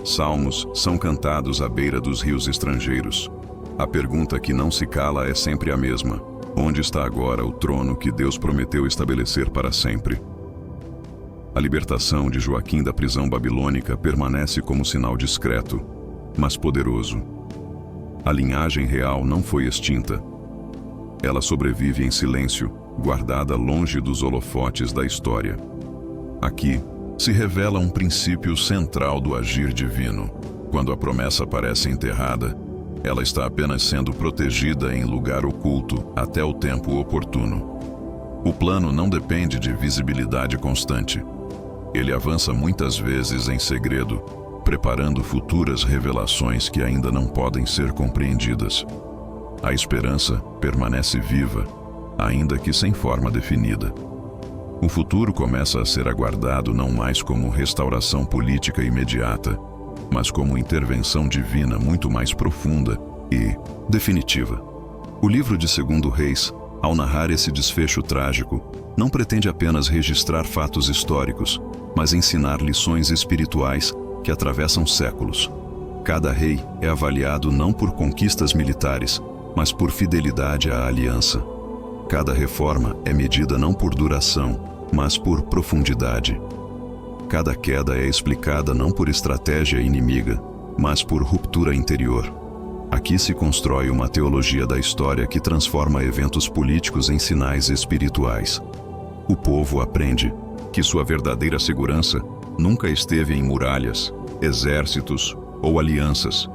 [SPEAKER 1] Salmos são cantados à beira dos rios estrangeiros. A pergunta que não se cala é sempre a mesma: onde está agora o trono que Deus prometeu estabelecer para sempre? A libertação de Joaquim da prisão babilônica permanece como sinal discreto, mas poderoso. A linhagem real não foi extinta. Ela sobrevive em silêncio, guardada longe dos holofotes da história. Aqui se revela um princípio central do agir divino. Quando a promessa parece enterrada, ela está apenas sendo protegida em lugar oculto até o tempo oportuno. O plano não depende de visibilidade constante. Ele avança muitas vezes em segredo, preparando futuras revelações que ainda não podem ser compreendidas. A esperança permanece viva, ainda que sem forma definida. O futuro começa a ser aguardado não mais como restauração política imediata, mas como intervenção divina muito mais profunda e definitiva. O livro de 2 Reis, ao narrar esse desfecho trágico, não pretende apenas registrar fatos históricos, mas ensinar lições espirituais que atravessam séculos. Cada rei é avaliado não por conquistas militares, mas por fidelidade à aliança. Cada reforma é medida não por duração, mas por profundidade. Cada queda é explicada não por estratégia inimiga, mas por ruptura interior. Aqui se constrói uma teologia da história que transforma eventos políticos em sinais espirituais. O povo aprende que sua verdadeira segurança nunca esteve em muralhas, exércitos ou alianças,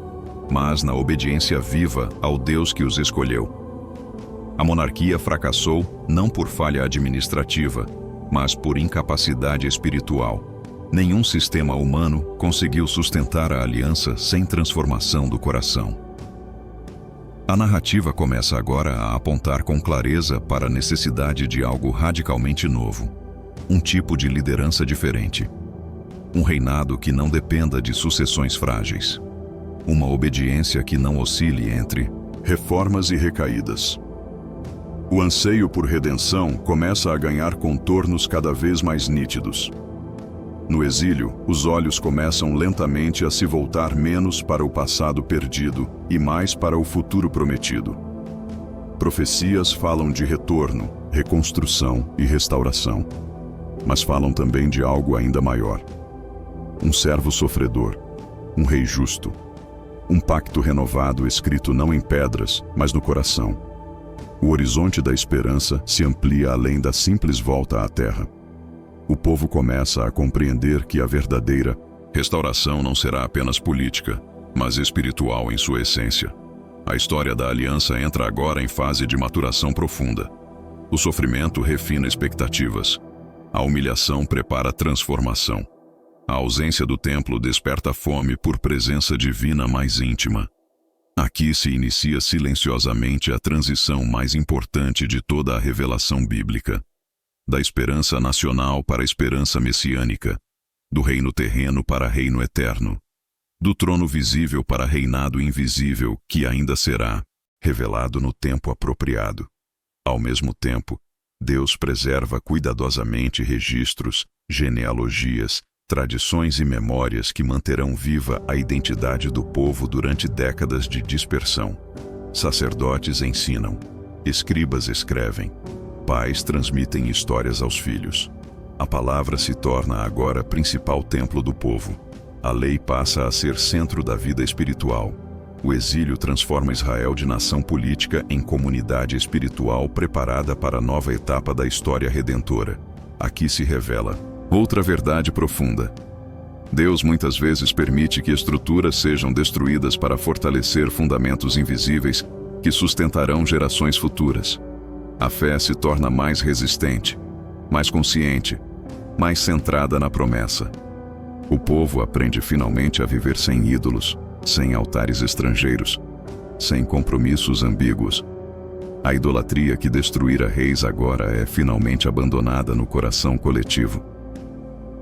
[SPEAKER 1] mas na obediência viva ao Deus que os escolheu. A monarquia fracassou não por falha administrativa, mas por incapacidade espiritual. Nenhum sistema humano conseguiu sustentar a aliança sem transformação do coração. A narrativa começa agora a apontar com clareza para a necessidade de algo radicalmente novo. Um tipo de liderança diferente. Um reinado que não dependa de sucessões frágeis. Uma obediência que não oscile entre reformas e recaídas. O anseio por redenção começa a ganhar contornos cada vez mais nítidos. No exílio, os olhos começam lentamente a se voltar menos para o passado perdido e mais para o futuro prometido. Profecias falam de retorno, reconstrução e restauração, mas falam também de algo ainda maior. Um servo sofredor, um rei justo, um pacto renovado escrito não em pedras, mas no coração. O horizonte da esperança se amplia além da simples volta à terra. O povo começa a compreender que a verdadeira restauração não será apenas política, mas espiritual em sua essência. A história da aliança entra agora em fase de maturação profunda. O sofrimento refina expectativas. A humilhação prepara transformação. A ausência do templo desperta fome por presença divina mais íntima. Aqui se inicia silenciosamente a transição mais importante de toda a revelação bíblica. Da esperança nacional para a esperança messiânica, do reino terreno para reino eterno, do trono visível para reinado invisível que ainda será revelado no tempo apropriado. Ao mesmo tempo, Deus preserva cuidadosamente registros, genealogias, tradições e memórias que manterão viva a identidade do povo durante décadas de dispersão. Sacerdotes ensinam, escribas escrevem, pais transmitem histórias aos filhos. A palavra se torna agora principal templo do povo. A lei passa a ser centro da vida espiritual. O exílio transforma Israel de nação política em comunidade espiritual preparada para a nova etapa da história redentora. Aqui se revela outra verdade profunda. Deus muitas vezes permite que estruturas sejam destruídas para fortalecer fundamentos invisíveis que sustentarão gerações futuras. A fé se torna mais resistente, mais consciente, mais centrada na promessa. O povo aprende finalmente a viver sem ídolos, sem altares estrangeiros, sem compromissos ambíguos. A idolatria que destruíra reis agora é finalmente abandonada no coração coletivo.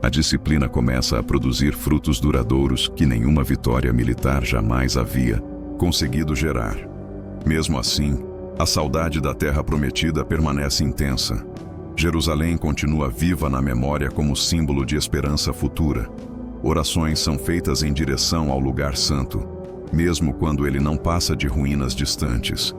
[SPEAKER 1] A disciplina começa a produzir frutos duradouros que nenhuma vitória militar jamais havia conseguido gerar. Mesmo assim, a saudade da terra prometida permanece intensa. Jerusalém continua viva na memória como símbolo de esperança futura. Orações são feitas em direção ao lugar santo, mesmo quando ele não passa de ruínas distantes.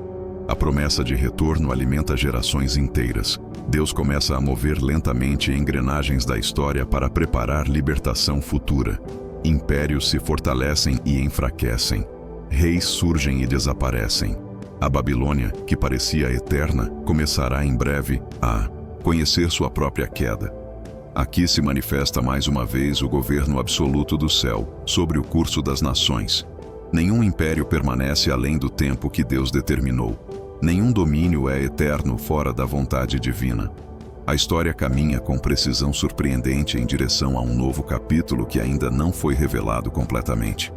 [SPEAKER 1] A promessa de retorno alimenta gerações inteiras. Deus começa a mover lentamente engrenagens da história para preparar libertação futura. Impérios se fortalecem e enfraquecem. Reis surgem e desaparecem. A Babilônia, que parecia eterna, começará em breve a conhecer sua própria queda. Aqui se manifesta mais uma vez o governo absoluto do céu sobre o curso das nações. Nenhum império permanece além do tempo que Deus determinou. Nenhum domínio é eterno fora da vontade divina. A história caminha com precisão surpreendente em direção a um novo capítulo que ainda não foi revelado completamente.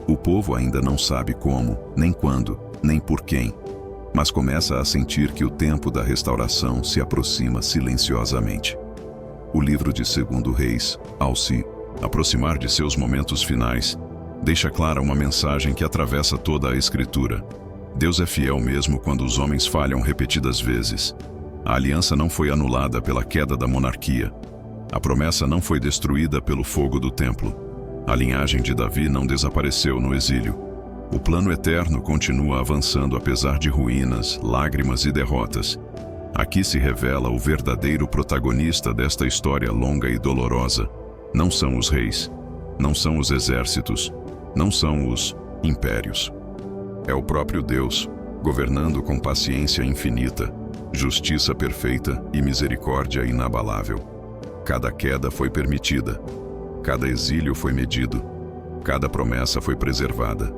[SPEAKER 1] O povo ainda não sabe como, nem quando, nem por quem, mas começa a sentir que o tempo da restauração se aproxima silenciosamente. O livro de 2 Reis, ao se aproximar de seus momentos finais, deixa clara uma mensagem que atravessa toda a Escritura. Deus é fiel mesmo quando os homens falham repetidas vezes. A aliança não foi anulada pela queda da monarquia. A promessa não foi destruída pelo fogo do templo. A linhagem de Davi não desapareceu no exílio. O plano eterno continua avançando apesar de ruínas, lágrimas e derrotas. Aqui se revela o verdadeiro protagonista desta história longa e dolorosa. Não são os reis, não são os exércitos, não são os impérios. É o próprio Deus, governando com paciência infinita, justiça perfeita e misericórdia inabalável. Cada queda foi permitida, cada exílio foi medido, cada promessa foi preservada.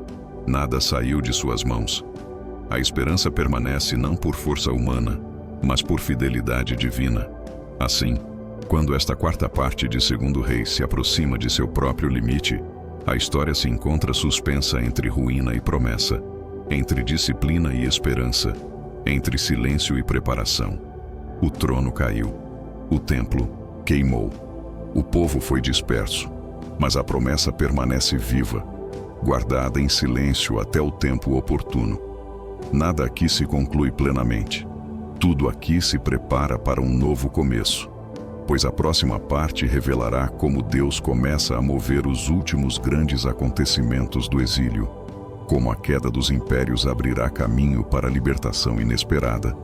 [SPEAKER 1] Nada saiu de suas mãos. A esperança permanece não por força humana, mas por fidelidade divina. Assim, quando esta quarta parte de 2 Reis se aproxima de seu próprio limite, a história se encontra suspensa entre ruína e promessa, entre disciplina e esperança, entre silêncio e preparação. O trono caiu, o templo queimou, o povo foi disperso, mas a promessa permanece viva, guardada em silêncio até o tempo oportuno. Nada aqui se conclui plenamente. Tudo aqui se prepara para um novo começo, pois a próxima parte revelará como Deus começa a mover os últimos grandes acontecimentos do exílio, como a queda dos impérios abrirá caminho para a libertação inesperada,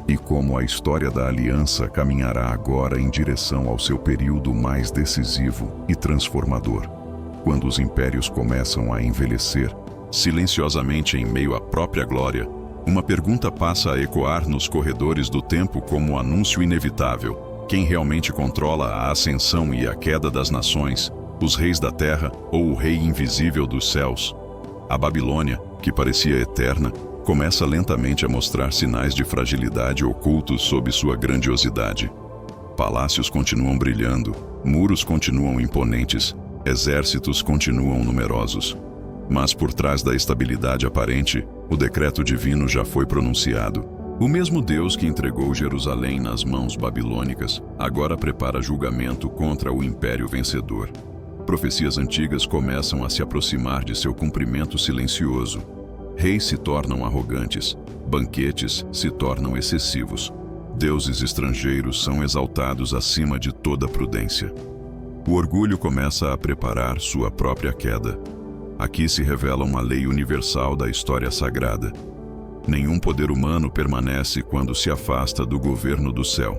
[SPEAKER 1] e como a história da aliança caminhará agora em direção ao seu período mais decisivo e transformador, quando os impérios começam a envelhecer, silenciosamente em meio à própria glória. Uma pergunta passa a ecoar nos corredores do tempo como um anúncio inevitável. Quem realmente controla a ascensão e a queda das nações, os reis da terra ou o rei invisível dos céus? A Babilônia, que parecia eterna, começa lentamente a mostrar sinais de fragilidade ocultos sob sua grandiosidade. Palácios continuam brilhando, muros continuam imponentes, exércitos continuam numerosos. Mas por trás da estabilidade aparente, o decreto divino já foi pronunciado. O mesmo Deus que entregou Jerusalém nas mãos babilônicas, agora prepara julgamento contra o império vencedor. Profecias antigas começam a se aproximar de seu cumprimento silencioso. Reis se tornam arrogantes, banquetes se tornam excessivos. Deuses estrangeiros são exaltados acima de toda prudência. O orgulho começa a preparar sua própria queda. Aqui se revela uma lei universal da história sagrada. Nenhum poder humano permanece quando se afasta do governo do céu.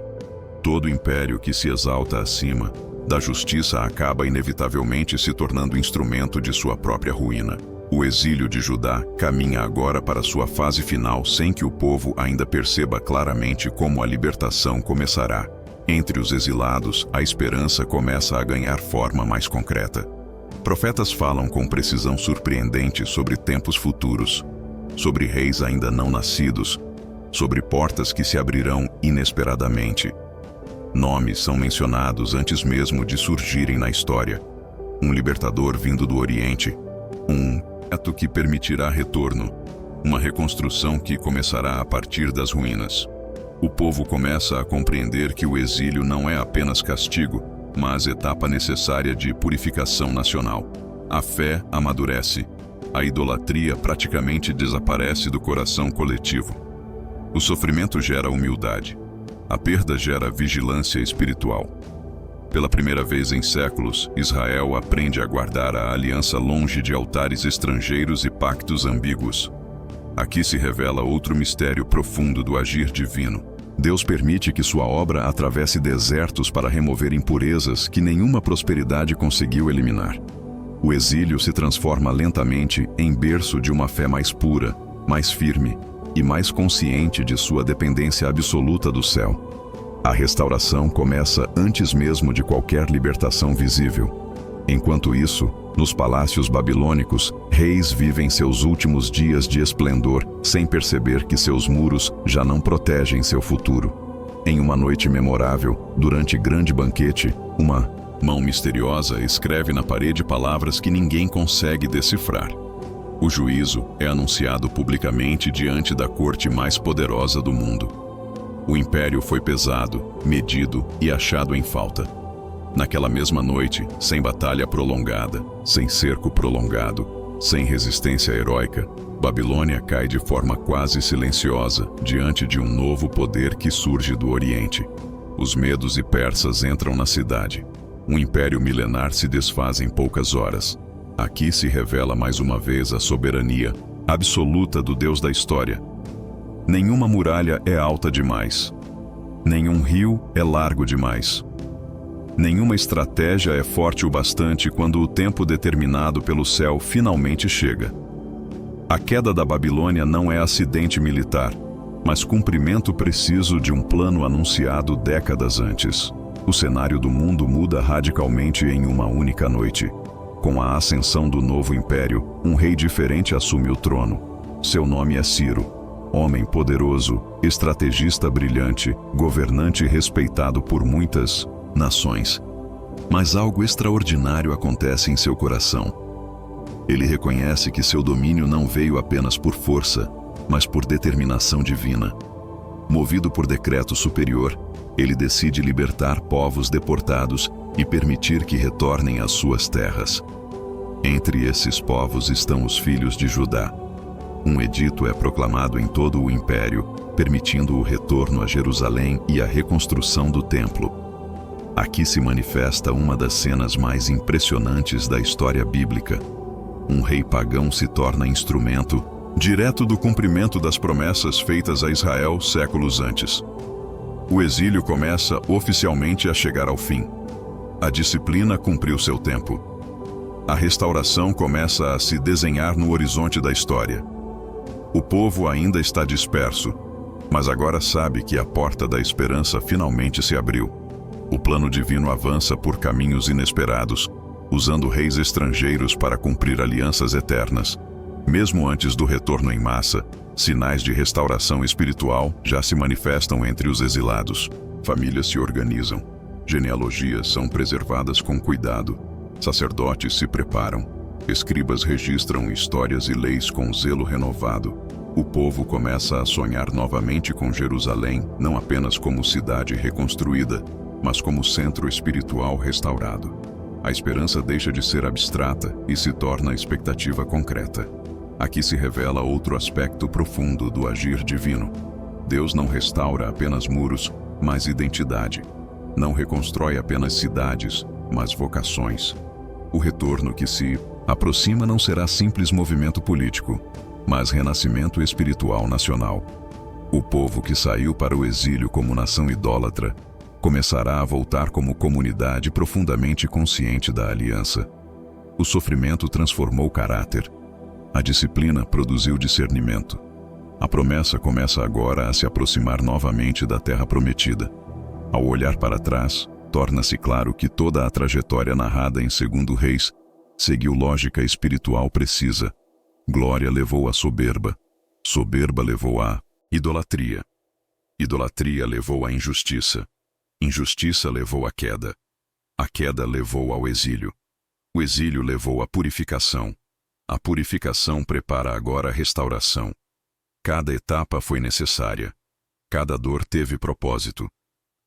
[SPEAKER 1] Todo império que se exalta acima da justiça acaba inevitavelmente se tornando instrumento de sua própria ruína. O exílio de Judá caminha agora para sua fase final sem que o povo ainda perceba claramente como a libertação começará. Entre os exilados, a esperança começa a ganhar forma mais concreta. Profetas falam com precisão surpreendente sobre tempos futuros, sobre reis ainda não nascidos, sobre portas que se abrirão inesperadamente. Nomes são mencionados antes mesmo de surgirem na história. Um libertador vindo do Oriente, um ato que permitirá retorno, uma reconstrução que começará a partir das ruínas. O povo começa a compreender que o exílio não é apenas castigo, mas etapa necessária de purificação nacional. A fé amadurece. A idolatria praticamente desaparece do coração coletivo. O sofrimento gera humildade. A perda gera vigilância espiritual. Pela primeira vez em séculos, Israel aprende a guardar a aliança longe de altares estrangeiros e pactos ambíguos. Aqui se revela outro mistério profundo do agir divino. Deus permite que sua obra atravesse desertos para remover impurezas que nenhuma prosperidade conseguiu eliminar. O exílio se transforma lentamente em berço de uma fé mais pura, mais firme e mais consciente de sua dependência absoluta do céu. A restauração começa antes mesmo de qualquer libertação visível. Enquanto isso, nos palácios babilônicos, reis vivem seus últimos dias de esplendor sem perceber que seus muros já não protegem seu futuro. Em uma noite memorável, durante grande banquete, uma mão misteriosa escreve na parede palavras que ninguém consegue decifrar. O juízo é anunciado publicamente diante da corte mais poderosa do mundo. O império foi pesado, medido e achado em falta. Naquela mesma noite, sem batalha prolongada, sem cerco prolongado, sem resistência heróica, Babilônia cai de forma quase silenciosa diante de um novo poder que surge do Oriente. Os medos e persas entram na cidade. Um império milenar se desfaz em poucas horas. Aqui se revela mais uma vez a soberania absoluta do Deus da história. Nenhuma muralha é alta demais. Nenhum rio é largo demais. Nenhuma estratégia é forte o bastante quando o tempo determinado pelo céu finalmente chega. A queda da Babilônia não é acidente militar, mas cumprimento preciso de um plano anunciado décadas antes. O cenário do mundo muda radicalmente em uma única noite. Com a ascensão do novo império, um rei diferente assume o trono. Seu nome é Ciro. Homem poderoso, estrategista brilhante, governante respeitado por muitas nações. Mas algo extraordinário acontece em seu coração. Ele reconhece que seu domínio não veio apenas por força, mas por determinação divina. Movido por decreto superior, ele decide libertar povos deportados e permitir que retornem às suas terras. Entre esses povos estão os filhos de Judá. Um edito é proclamado em todo o império, permitindo o retorno a Jerusalém e a reconstrução do templo. Aqui se manifesta uma das cenas mais impressionantes da história bíblica. Um rei pagão se torna instrumento direto do cumprimento das promessas feitas a Israel séculos antes. O exílio começa oficialmente a chegar ao fim. A disciplina cumpriu seu tempo. A restauração começa a se desenhar no horizonte da história. O povo ainda está disperso, mas agora sabe que a porta da esperança finalmente se abriu. O plano divino avança por caminhos inesperados, usando reis estrangeiros para cumprir alianças eternas. Mesmo antes do retorno em massa, sinais de restauração espiritual já se manifestam entre os exilados. Famílias se organizam, genealogias são preservadas com cuidado, sacerdotes se preparam. Escribas registram histórias e leis com zelo renovado. O povo começa a sonhar novamente com Jerusalém, não apenas como cidade reconstruída, mas como centro espiritual restaurado. A esperança deixa de ser abstrata e se torna expectativa concreta. Aqui se revela outro aspecto profundo do agir divino. Deus não restaura apenas muros, mas identidade. Não reconstrói apenas cidades, mas vocações. O retorno que se aproxima não será simples movimento político, mas renascimento espiritual nacional. O povo que saiu para o exílio como nação idólatra começará a voltar como comunidade profundamente consciente da aliança. O sofrimento transformou o caráter. A disciplina produziu discernimento. A promessa começa agora a se aproximar novamente da terra prometida. Ao olhar para trás, torna-se claro que toda a trajetória narrada em 2 Reis seguiu lógica espiritual precisa. Glória levou à soberba. Soberba levou à idolatria. Idolatria levou à injustiça. Injustiça levou à queda. A queda levou ao exílio. O exílio levou à purificação. A purificação prepara agora a restauração. Cada etapa foi necessária. Cada dor teve propósito.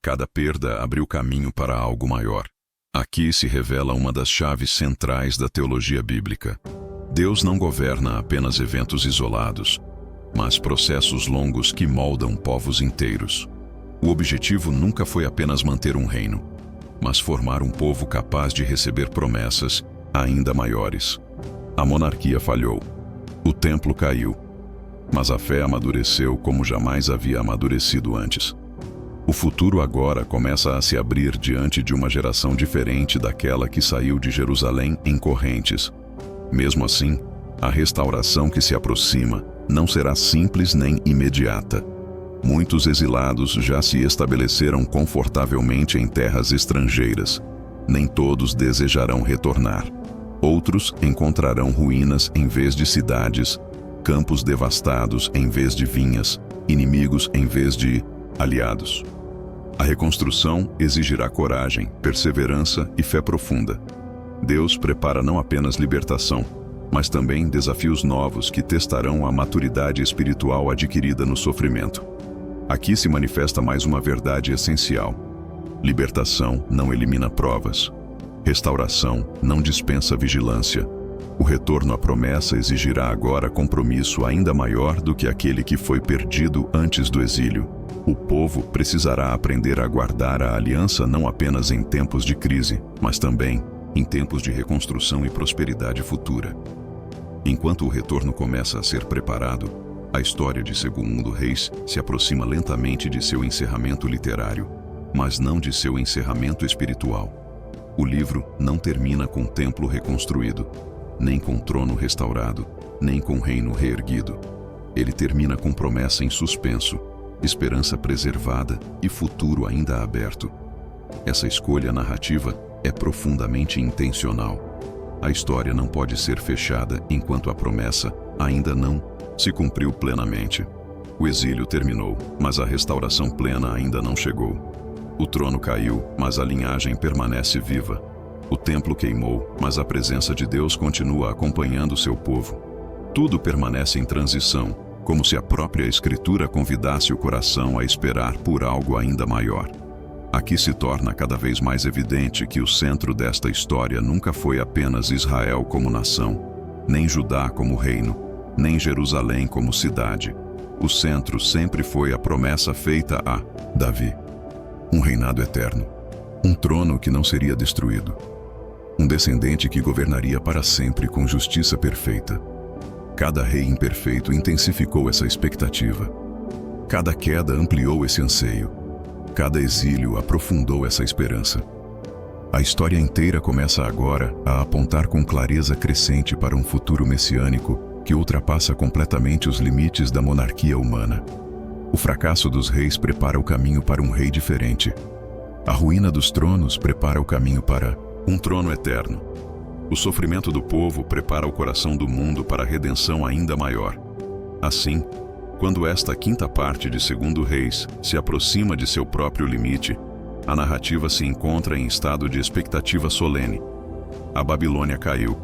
[SPEAKER 1] Cada perda abriu caminho para algo maior. Aqui se revela uma das chaves centrais da teologia bíblica. Deus não governa apenas eventos isolados, mas processos longos que moldam povos inteiros. O objetivo nunca foi apenas manter um reino, mas formar um povo capaz de receber promessas ainda maiores. A monarquia falhou. O templo caiu. Mas a fé amadureceu como jamais havia amadurecido antes. O futuro agora começa a se abrir diante de uma geração diferente daquela que saiu de Jerusalém em correntes. Mesmo assim, a restauração que se aproxima não será simples nem imediata. Muitos exilados já se estabeleceram confortavelmente em terras estrangeiras. Nem todos desejarão retornar. Outros encontrarão ruínas em vez de cidades, campos devastados em vez de vinhas, inimigos em vez de aliados. A reconstrução exigirá coragem, perseverança e fé profunda. Deus prepara não apenas libertação, mas também desafios novos que testarão a maturidade espiritual adquirida no sofrimento. Aqui se manifesta mais uma verdade essencial. Libertação não elimina provas. Restauração não dispensa vigilância. O retorno à promessa exigirá agora compromisso ainda maior do que aquele que foi perdido antes do exílio. O povo precisará aprender a guardar a aliança não apenas em tempos de crise, mas também em tempos de reconstrução e prosperidade futura. Enquanto o retorno começa a ser preparado, a história de 2 Reis se aproxima lentamente de seu encerramento literário, mas não de seu encerramento espiritual. O livro não termina com o templo reconstruído, nem com trono restaurado, nem com reino reerguido. Ele termina com promessa em suspenso, esperança preservada e futuro ainda aberto. Essa escolha narrativa é profundamente intencional. A história não pode ser fechada enquanto a promessa ainda não se cumpriu plenamente. O exílio terminou, mas a restauração plena ainda não chegou. O trono caiu, mas a linhagem permanece viva. O templo queimou, mas a presença de Deus continua acompanhando seu povo. Tudo permanece em transição, como se a própria Escritura convidasse o coração a esperar por algo ainda maior. Aqui se torna cada vez mais evidente que o centro desta história nunca foi apenas Israel como nação, nem Judá como reino, nem Jerusalém como cidade. O centro sempre foi a promessa feita a Davi. Um reinado eterno, um trono que não seria destruído, um descendente que governaria para sempre com justiça perfeita. Cada rei imperfeito intensificou essa expectativa. Cada queda ampliou esse anseio. Cada exílio aprofundou essa esperança. A história inteira começa agora a apontar com clareza crescente para um futuro messiânico que ultrapassa completamente os limites da monarquia humana. O fracasso dos reis prepara o caminho para um rei diferente. A ruína dos tronos prepara o caminho para um trono eterno. O sofrimento do povo prepara o coração do mundo para a redenção ainda maior. Assim, quando esta quinta parte de 2 Reis se aproxima de seu próprio limite, a narrativa se encontra em estado de expectativa solene. A Babilônia caiu.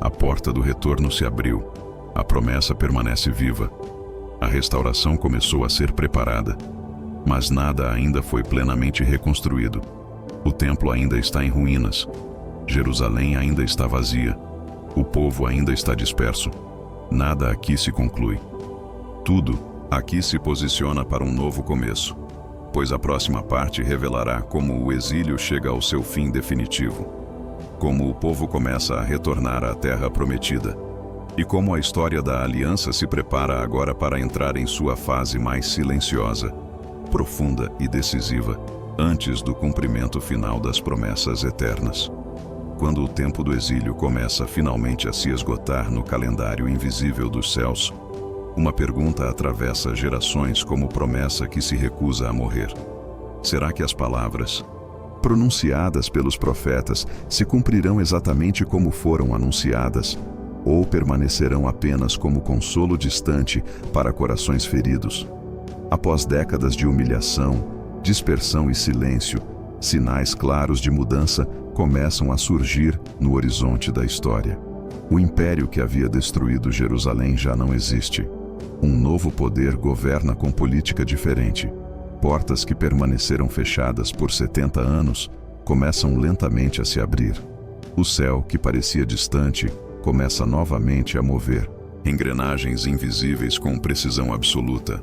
[SPEAKER 1] A porta do retorno se abriu. A promessa permanece viva. A restauração começou a ser preparada. Mas nada ainda foi plenamente reconstruído. O templo ainda está em ruínas. Jerusalém ainda está vazia. O povo ainda está disperso. Nada aqui se conclui. Tudo aqui se posiciona para um novo começo, pois a próxima parte revelará como o exílio chega ao seu fim definitivo, como o povo começa a retornar à terra prometida, e como a história da aliança se prepara agora para entrar em sua fase mais silenciosa, profunda e decisiva, antes do cumprimento final das promessas eternas. Quando o tempo do exílio começa finalmente a se esgotar no calendário invisível dos céus, uma pergunta atravessa gerações como promessa que se recusa a morrer. Será que as palavras pronunciadas pelos profetas se cumprirão exatamente como foram anunciadas, ou permanecerão apenas como consolo distante para corações feridos? Após décadas de humilhação, dispersão e silêncio, sinais claros de mudança começam a surgir no horizonte da história. O império que havia destruído Jerusalém já não existe. Um novo poder governa com política diferente. Portas que permaneceram fechadas por 70 anos começam lentamente a se abrir. O céu, que parecia distante, começa novamente a mover. Engrenagens invisíveis com precisão absoluta.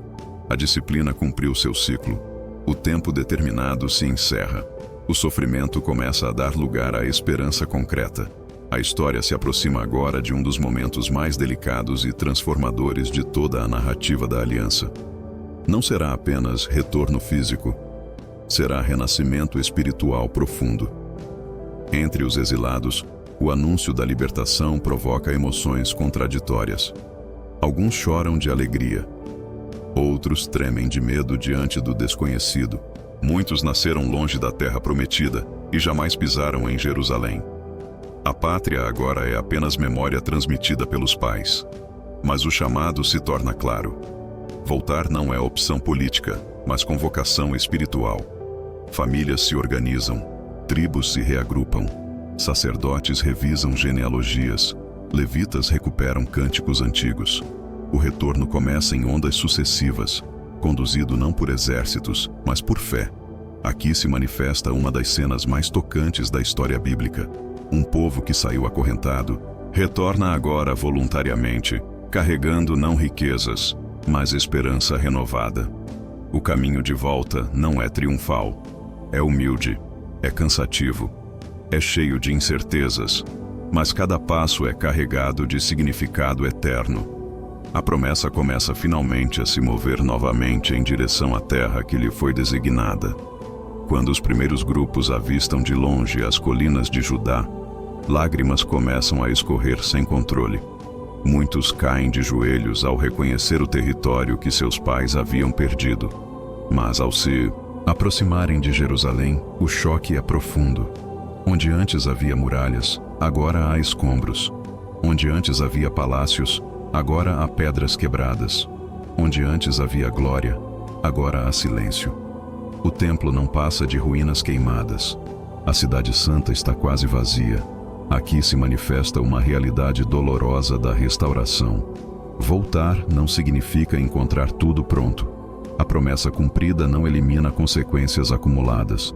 [SPEAKER 1] A disciplina cumpriu seu ciclo. O tempo determinado se encerra. O sofrimento começa a dar lugar à esperança concreta. A história se aproxima agora de um dos momentos mais delicados e transformadores de toda a narrativa da Aliança. Não será apenas retorno físico, será renascimento espiritual profundo. Entre os exilados, o anúncio da libertação provoca emoções contraditórias. Alguns choram de alegria. Outros tremem de medo diante do desconhecido. Muitos nasceram longe da terra prometida e jamais pisaram em Jerusalém. A pátria agora é apenas memória transmitida pelos pais. Mas o chamado se torna claro. Voltar não é opção política, mas convocação espiritual. Famílias se organizam, tribos se reagrupam, sacerdotes revisam genealogias, levitas recuperam cânticos antigos. O retorno começa em ondas sucessivas, conduzido não por exércitos, mas por fé. Aqui se manifesta uma das cenas mais tocantes da história bíblica. Um povo que saiu acorrentado, retorna agora voluntariamente, carregando não riquezas, mas esperança renovada. O caminho de volta não é triunfal, é humilde, é cansativo, é cheio de incertezas, mas cada passo é carregado de significado eterno. A promessa começa finalmente a se mover novamente em direção à terra que lhe foi designada. Quando os primeiros grupos avistam de longe as colinas de Judá, lágrimas começam a escorrer sem controle. Muitos caem de joelhos ao reconhecer o território que seus pais haviam perdido. Mas ao se aproximarem de Jerusalém, o choque é profundo. Onde antes havia muralhas, agora há escombros. Onde antes havia palácios, agora há pedras quebradas. Onde antes havia glória, agora há silêncio. O templo não passa de ruínas queimadas. A cidade santa está quase vazia. Aqui se manifesta uma realidade dolorosa da restauração. Voltar não significa encontrar tudo pronto. A promessa cumprida não elimina consequências acumuladas.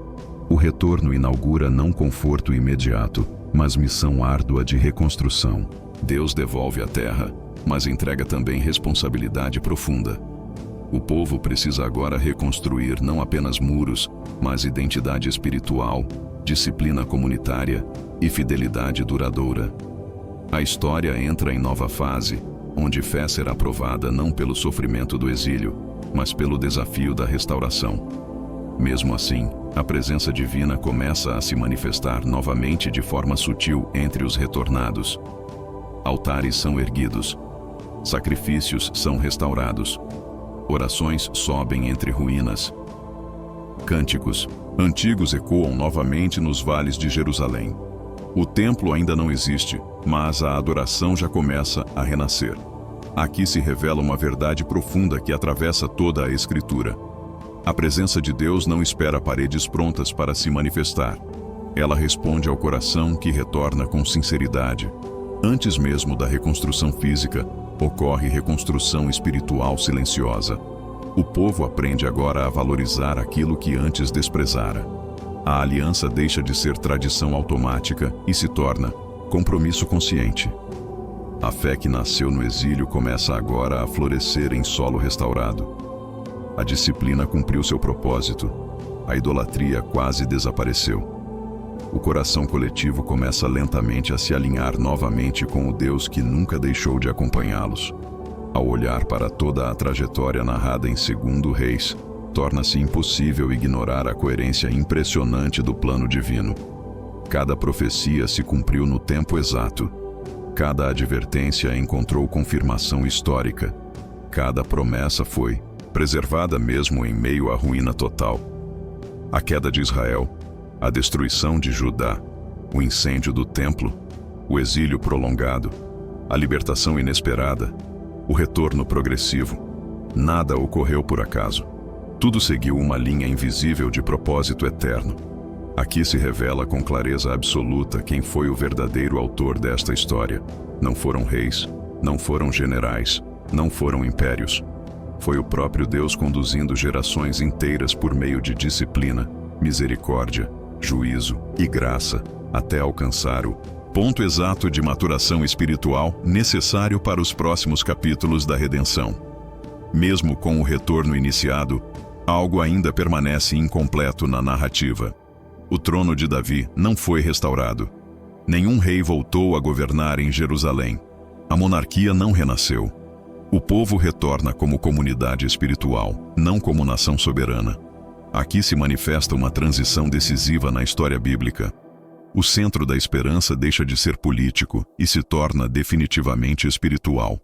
[SPEAKER 1] O retorno inaugura não conforto imediato, mas missão árdua de reconstrução. Deus devolve a terra, mas entrega também responsabilidade profunda. O povo precisa agora reconstruir não apenas muros, mas identidade espiritual, disciplina comunitária e fidelidade duradoura. A história entra em nova fase, onde fé será provada não pelo sofrimento do exílio, mas pelo desafio da restauração. Mesmo assim, a presença divina começa a se manifestar novamente de forma sutil entre os retornados. Altares são erguidos, sacrifícios são restaurados, orações sobem entre ruínas. Cânticos antigos ecoam novamente nos vales de Jerusalém. O templo ainda não existe, mas a adoração já começa a renascer. Aqui se revela uma verdade profunda que atravessa toda a Escritura. A presença de Deus não espera paredes prontas para se manifestar. Ela responde ao coração que retorna com sinceridade. Antes mesmo da reconstrução física, ocorre reconstrução espiritual silenciosa. O povo aprende agora a valorizar aquilo que antes desprezara. A aliança deixa de ser tradição automática e se torna compromisso consciente. A fé que nasceu no exílio começa agora a florescer em solo restaurado. A disciplina cumpriu seu propósito. A idolatria quase desapareceu. O coração coletivo começa lentamente a se alinhar novamente com o Deus que nunca deixou de acompanhá-los. Ao olhar para toda a trajetória narrada em 2 Reis, torna-se impossível ignorar a coerência impressionante do plano divino. Cada profecia se cumpriu no tempo exato. Cada advertência encontrou confirmação histórica. Cada promessa foi preservada mesmo em meio à ruína total. A queda de Israel, a destruição de Judá, o incêndio do templo, o exílio prolongado, a libertação inesperada, o retorno progressivo. Nada ocorreu por acaso. Tudo seguiu uma linha invisível de propósito eterno. Aqui se revela com clareza absoluta quem foi o verdadeiro autor desta história. Não foram reis, não foram generais, não foram impérios. Foi o próprio Deus conduzindo gerações inteiras por meio de disciplina, misericórdia, juízo e graça, até alcançar o ponto exato de maturação espiritual necessário para os próximos capítulos da redenção. Mesmo com o retorno iniciado, algo ainda permanece incompleto na narrativa. O trono de Davi não foi restaurado. Nenhum rei voltou a governar em Jerusalém. A monarquia não renasceu. O povo retorna como comunidade espiritual, não como nação soberana. Aqui se manifesta uma transição decisiva na história bíblica. O centro da esperança deixa de ser político e se torna definitivamente espiritual.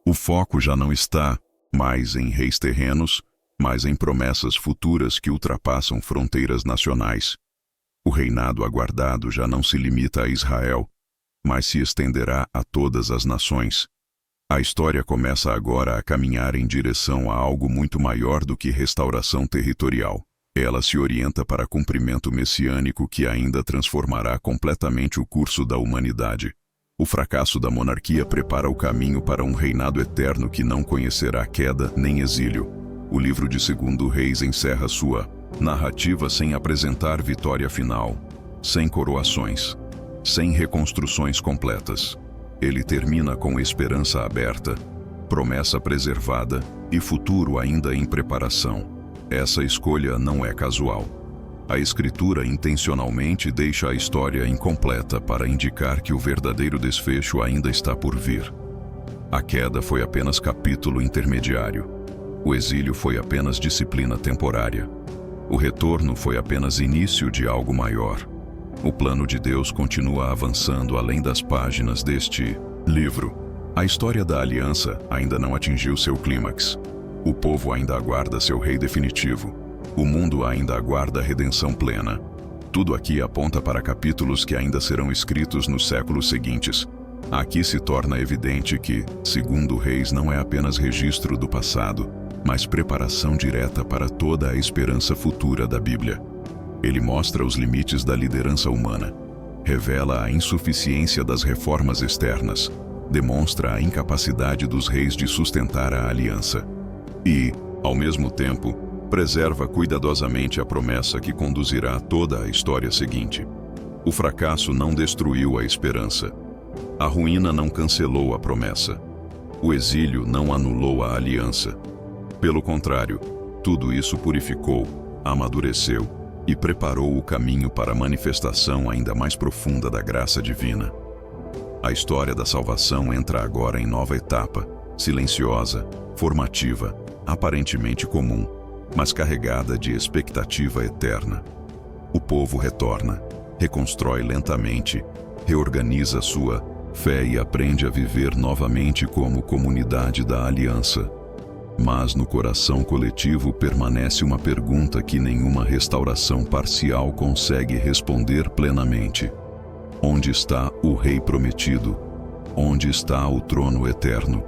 [SPEAKER 1] O foco já não está mais em reis terrenos, mas em promessas futuras que ultrapassam fronteiras nacionais. O reinado aguardado já não se limita a Israel, mas se estenderá a todas as nações. A história começa agora a caminhar em direção a algo muito maior do que restauração territorial. Ela se orienta para cumprimento messiânico que ainda transformará completamente o curso da humanidade. O fracasso da monarquia prepara o caminho para um reinado eterno que não conhecerá queda nem exílio. O livro de 2 Reis encerra sua narrativa sem apresentar vitória final, sem coroações, sem reconstruções completas. Ele termina com esperança aberta, promessa preservada e futuro ainda em preparação. Essa escolha não é casual. A Escritura intencionalmente deixa a história incompleta para indicar que o verdadeiro desfecho ainda está por vir. A queda foi apenas capítulo intermediário. O exílio foi apenas disciplina temporária. O retorno foi apenas início de algo maior. O plano de Deus continua avançando além das páginas deste livro. A história da aliança ainda não atingiu seu clímax. O povo ainda aguarda seu rei definitivo. O mundo ainda aguarda a redenção plena. Tudo aqui aponta para capítulos que ainda serão escritos nos séculos seguintes. Aqui se torna evidente que, 2 Reis não é apenas registro do passado, mas preparação direta para toda a esperança futura da Bíblia. Ele mostra os limites da liderança humana, revela a insuficiência das reformas externas, demonstra a incapacidade dos reis de sustentar a aliança e, ao mesmo tempo, preserva cuidadosamente a promessa que conduzirá toda a história seguinte. O fracasso não destruiu a esperança. A ruína não cancelou a promessa. O exílio não anulou a aliança. Pelo contrário, tudo isso purificou, amadureceu e preparou o caminho para a manifestação ainda mais profunda da graça divina. A história da salvação entra agora em nova etapa, silenciosa, formativa, aparentemente comum, mas carregada de expectativa eterna. O povo retorna, reconstrói lentamente, reorganiza sua fé e aprende a viver novamente como comunidade da aliança. Mas no coração coletivo permanece uma pergunta que nenhuma restauração parcial consegue responder plenamente. Onde está o Rei prometido? Onde está o trono eterno?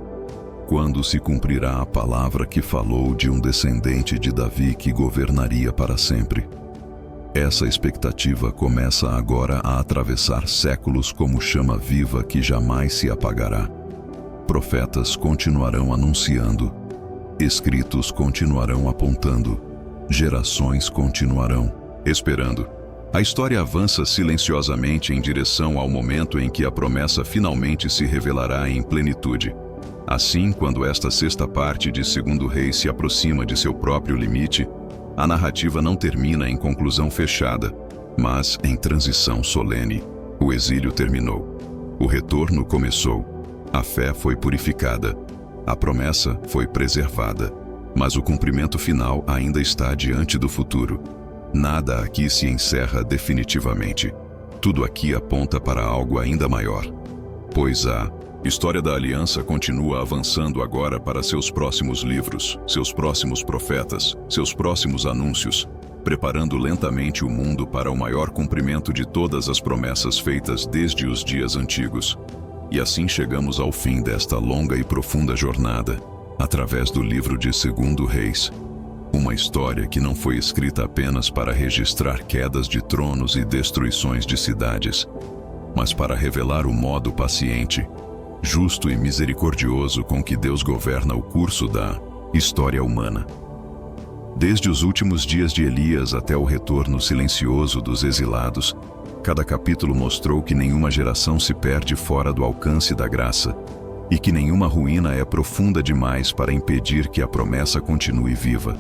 [SPEAKER 1] Quando se cumprirá a palavra que falou de um descendente de Davi que governaria para sempre? Essa expectativa começa agora a atravessar séculos como chama viva que jamais se apagará. Profetas continuarão anunciando, escritos continuarão apontando, gerações continuarão esperando. A história avança silenciosamente em direção ao momento em que a promessa finalmente se revelará em plenitude. Assim, quando esta sexta parte de 2 Reis se aproxima de seu próprio limite, a narrativa não termina em conclusão fechada, mas em transição solene. O exílio terminou. O retorno começou. A fé foi purificada. A promessa foi preservada. Mas o cumprimento final ainda está diante do futuro. Nada aqui se encerra definitivamente. Tudo aqui aponta para algo ainda maior. Pois a história da aliança continua avançando agora para seus próximos livros, seus próximos profetas, seus próximos anúncios, preparando lentamente o mundo para o maior cumprimento de todas as promessas feitas desde os dias antigos. E assim chegamos ao fim desta longa e profunda jornada, através do livro de 2 Reis. Uma história que não foi escrita apenas para registrar quedas de tronos e destruições de cidades, mas para revelar o modo paciente, justo e misericordioso com que Deus governa o curso da história humana. Desde os últimos dias de Elias até o retorno silencioso dos exilados, cada capítulo mostrou que nenhuma geração se perde fora do alcance da graça e que nenhuma ruína é profunda demais para impedir que a promessa continue viva.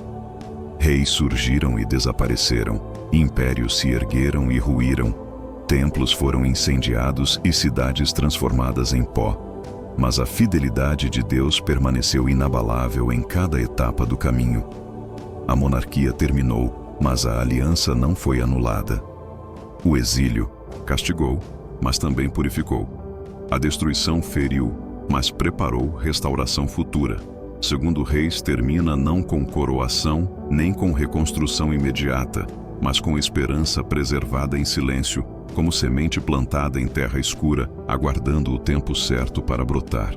[SPEAKER 1] Reis surgiram e desapareceram, impérios se ergueram e ruíram, templos foram incendiados e cidades transformadas em pó. Mas a fidelidade de Deus permaneceu inabalável em cada etapa do caminho. A monarquia terminou, mas a aliança não foi anulada. O exílio castigou, mas também purificou. A destruição feriu, mas preparou restauração futura. Segundo Reis termina não com coroação, nem com reconstrução imediata, mas com esperança preservada em silêncio, como semente plantada em terra escura, aguardando o tempo certo para brotar.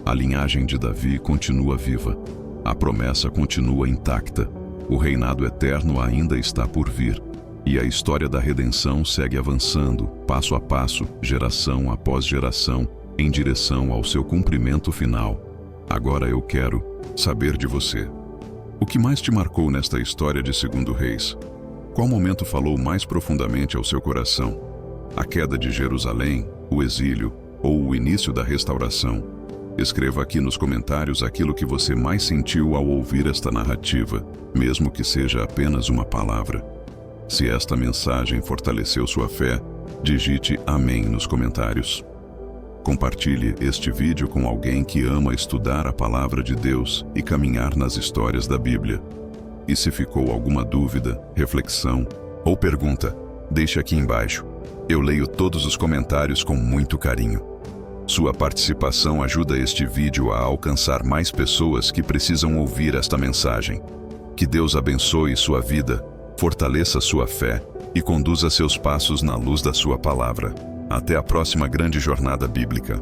[SPEAKER 1] A linhagem de Davi continua viva. A promessa continua intacta. O reinado eterno ainda está por vir. E a história da redenção segue avançando, passo a passo, geração após geração, em direção ao seu cumprimento final. Agora eu quero saber de você. O que mais te marcou nesta história de 2 Reis? Qual momento falou mais profundamente ao seu coração? A queda de Jerusalém, o exílio ou o início da restauração? Escreva aqui nos comentários aquilo que você mais sentiu ao ouvir esta narrativa, mesmo que seja apenas uma palavra. Se esta mensagem fortaleceu sua fé, digite amém nos comentários. Compartilhe este vídeo com alguém que ama estudar a palavra de Deus e caminhar nas histórias da Bíblia. E se ficou alguma dúvida, reflexão ou pergunta, deixe aqui embaixo. Eu leio todos os comentários com muito carinho. Sua participação ajuda este vídeo a alcançar mais pessoas que precisam ouvir esta mensagem. Que Deus abençoe sua vida, fortaleça sua fé e conduza seus passos na luz da sua palavra. Até a próxima grande jornada bíblica.